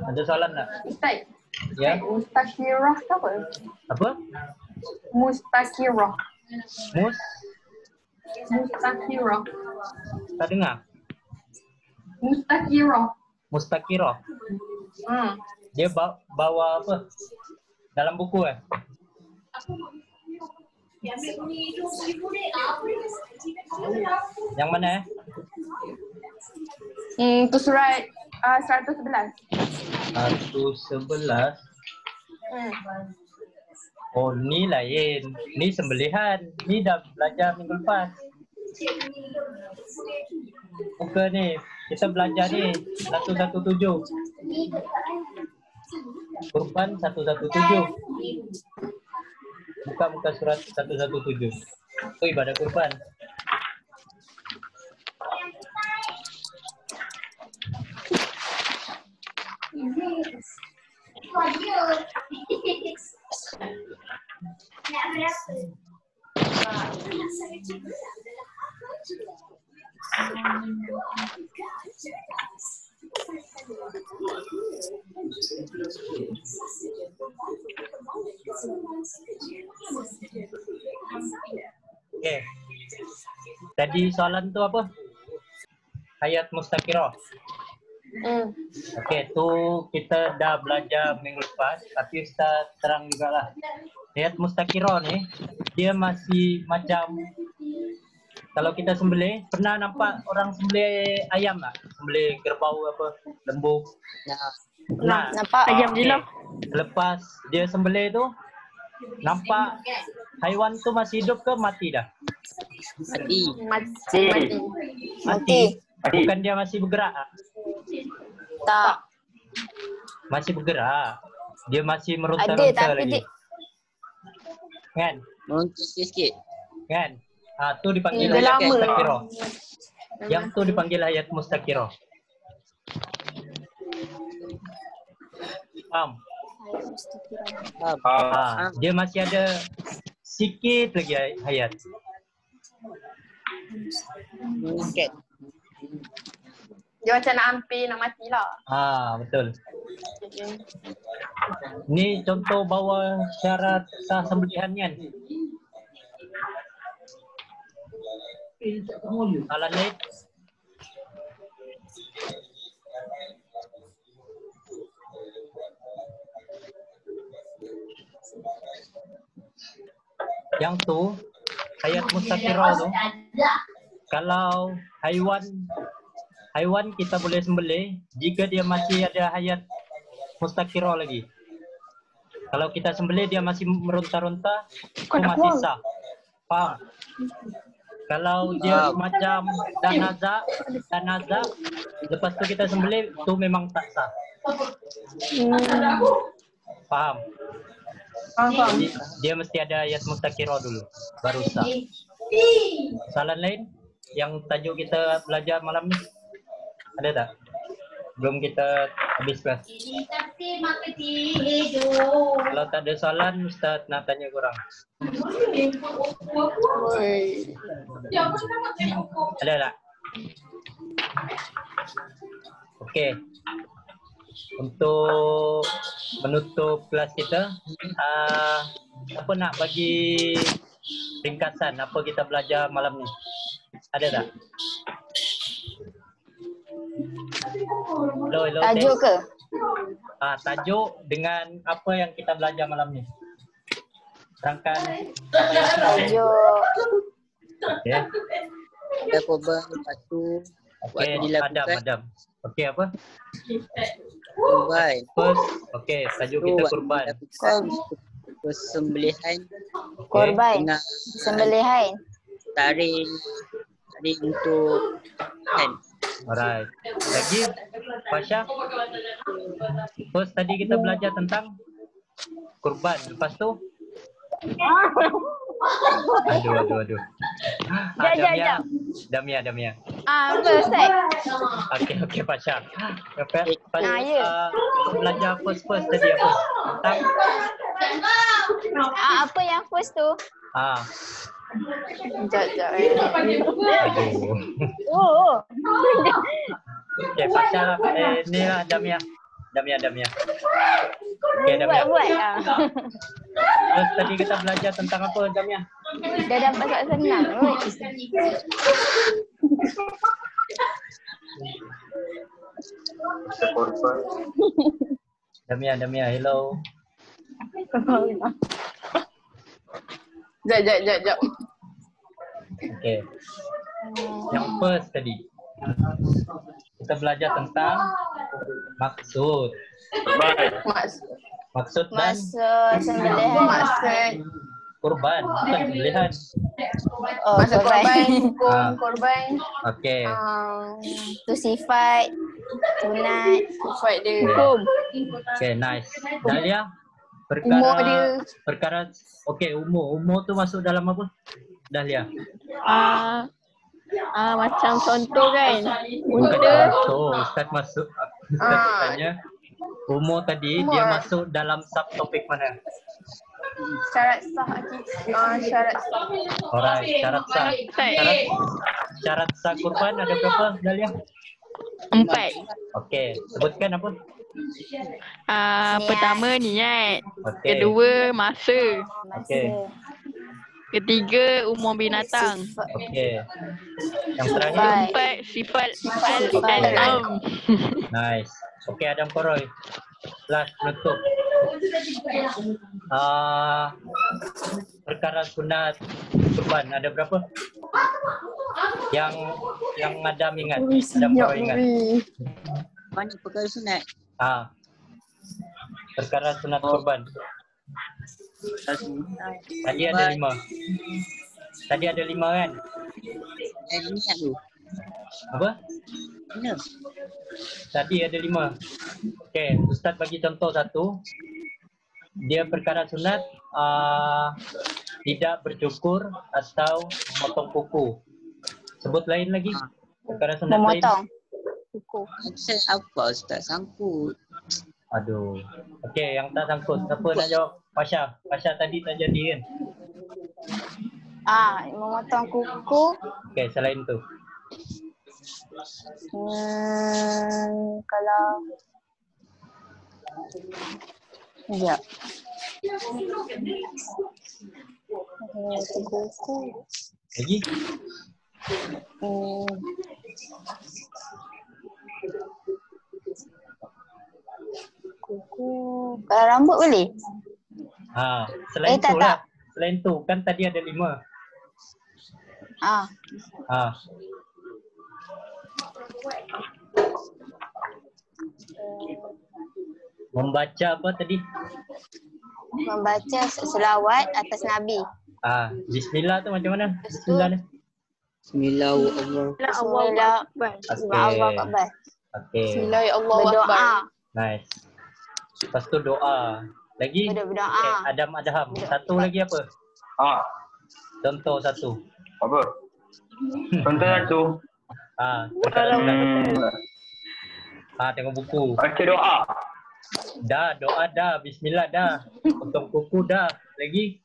Ada soalan tak? Ustaz. Ya. Mustakirah tu apa? Apa? Mustakirah. Mustakirah. Tak dengar? Mustakirah. Mustakirah. Dia bawa apa? Dalam buku Yang mana Tu surat 111. 111. Oh, ni lain. Ni sembelihan. Ni dah belajar minggu lepas. Bukan ni. Kita belajar ni 117. Kurban 117. Buka surat 117. Itu ibadah kurban. Okey. Tadi soalan tu apa? Hayat Mustakirah. Okey, tu kita dah belajar minggu lepas, tapi Ustaz terang jugalah. Hayat Mustakirah ni, dia masih macam kalau kita sembelih, pernah nampak orang sembelih ayam tak? Sembelih kerbau apa, lembu. Pernah. Nampak Ayam je lah. Lepas dia sembelih tu, nampak haiwan tu masih hidup ke mati dah? Mati. Mati. Mati. Bukan dia masih bergerak. Tak. Masih bergerak. Dia masih Ada meronta-ronta tapi lagi. dia Kan? Meronta sikit-sikit. Kan? Tu dipanggil Dah hayat lama. mustakiro. Yang tu dipanggil hayat mustakiro. Faham? Dia masih ada sikit lagi hayat. Sikit. Dia macam nak hampir nak mati lah. Betul. Ni contoh bawa syarat sah sembelihan kan. Soalan lain? Yang tu hayat mustakirah tu, kalau haiwan kita boleh sembelih jika dia masih ada hayat mustakirah lagi. Kalau kita sembelih dia masih meronta-ronta, itu masih sah. Faham? Kalau dia macam danazak, lepas tu kita sembelih, tu memang tak sah. Faham? Jadi, dia mesti ada ayat mustakirah dulu, baru sah. Soalan lain yang tajuk kita belajar malam ni? Ada tak? Belum kita habis kelas. Kalau tak ada soalan, Ustaz nak tanya korang. Ada tak? Okey. Untuk menutup kelas kita, apa nak bagi ringkasan apa kita belajar malam ni? Ada tak? Hello, tajuk ke? Tajuk dengan apa yang kita belajar malam ni. Terangkan apa yang tajuk. Okey. Ada korban satu. Okey, Adam. Okey, apa? Kurban. First, okey, tajuk kita kurban. Sembelihan. Korban. Sembelihan. Taring untuk kan. Alright. Lagi, Fasha. First tadi kita belajar tentang kurban. Lepas tu? Aduh. Damia. Apa Ustaz? Okey, Fasha. Ya. Belajar first tadi apa? Tentang? Apa yang first tu? Sekejap. Aduh. Okey, Fasha. Ni lah Damia. Okey, Damia. Buat. Terus tadi kita belajar tentang apa, Damia? Dah dapat soal senang. Damia, hello. Sekejap. Okey. Yang first tadi. Kita belajar tentang maksud. Maksud dan sembelihan. Kurban, bukan sembelihan. Maksud korban. Okey. Tu sifat, sunat, Sifat dia. hukum. Okey, nice. Dahlia, Umur dia. perkara okey, umur tu masuk dalam apa? Dahlia. Macam contoh kan. Bukan Unta. contoh, Ustaz tanya umur tadi dia masuk dalam subtopik mana? Syarat sah. Syarat sah. Alright, syarat sah. Syarat sah kurban ada berapa, Dahlia? 4. Okey, sebutkan apa? Pertama niat. Okey. Kedua masa. Okey. Ketiga umur binatang. Okey. Yang terakhir? Keempat sifat al-an'am. Nice. Okey, Adam Koroy. Last penutup. Perkara sunat kurban ada berapa? Yang Adam ingat, Adam Koroy ingat. Mana perkara sunat? Perkara sunat kurban. Tadi ada 5. Tadi ada 5 kan? Niat tu. Apa? Mana? Tadi ada 5. Okey, Ustaz bagi contoh satu. Dia perkara sunat tidak bercukur atau memotong kuku. Sebut lain lagi. Perkara sunat lain. Memotong kuku. Saya apa Ustaz? Sangkut. Aduh. Okey, yang tak sangkut. Siapa nak jawab? Pasha. Pasha tadi tak jadi kan? Memotong kuku. Okey, selain tu. Kalau ya. Kuku. Lagi? Kuku. Kalau rambut boleh? Selain tu tak. lah. Selain tu, kan tadi ada 5. Membaca apa tadi? Membaca selawat atas Nabi. Bismillah tu macam mana? Bismillah ni. Bismillahirrahmanirrahim. Bismillah. Allahu Akbar. Okey. Bismillahirrahmanirrahim. Berdoa. Nice. Lepas tu doa. Lagi? Berdoa. Okay, Adam Adham. Satu lagi apa? Contoh satu. Apa? Contoh satu. Perkara sunat. Tengok buku. Baca doa. Dah, doa dah. Bismillah dah. Potong kuku dah. Lagi?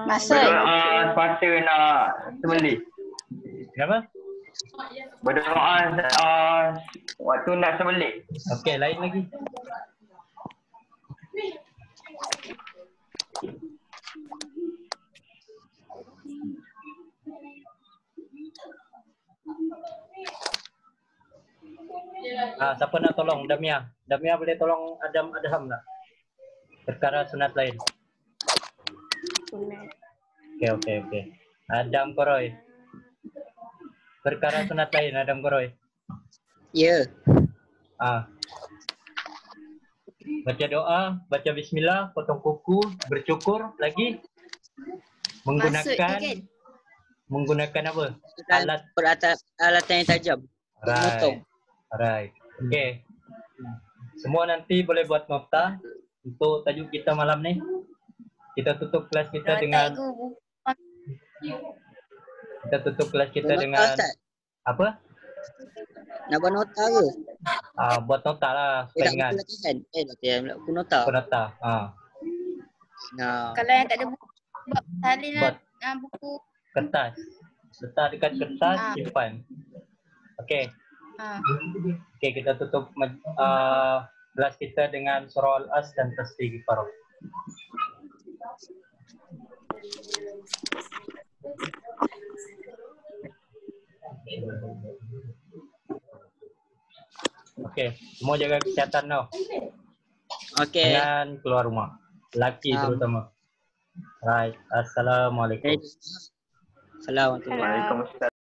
Maksud. Berdoa semasa nak sembelih. Kenapa? Berdoa waktu nak sembelih. Okey, lain lagi. Siapa nak tolong? Damia. Damia boleh tolong Adam Adham tak? Perkara sunat lain. Okey. Adam Koroy. Perkara sunat lain Adam Koroy. Ya. Baca doa, baca bismillah, potong kuku, bercukur, lagi menggunakan apa? Alatan yang tajam. Potong. Alright. Okey. Semua nanti boleh buat nota untuk tajuk kita malam ni. Kita tutup kelas kita dengan apa? Nak buat nota ke? Buat nota lah supaya ingat. Aku nota. Kalau yang tak ada buku, salin buku kertas. Letak dekat kertas, simpan. Okey. Okey, kita tutup kelas kita dengan surah Al-As dan tasbih Iqra. Okey, semua jaga kesihatan tau. Okey. Jangan keluar rumah. Laki terutama. Right. Assalamualaikum. Assalamualaikum. Waalaikumsalam.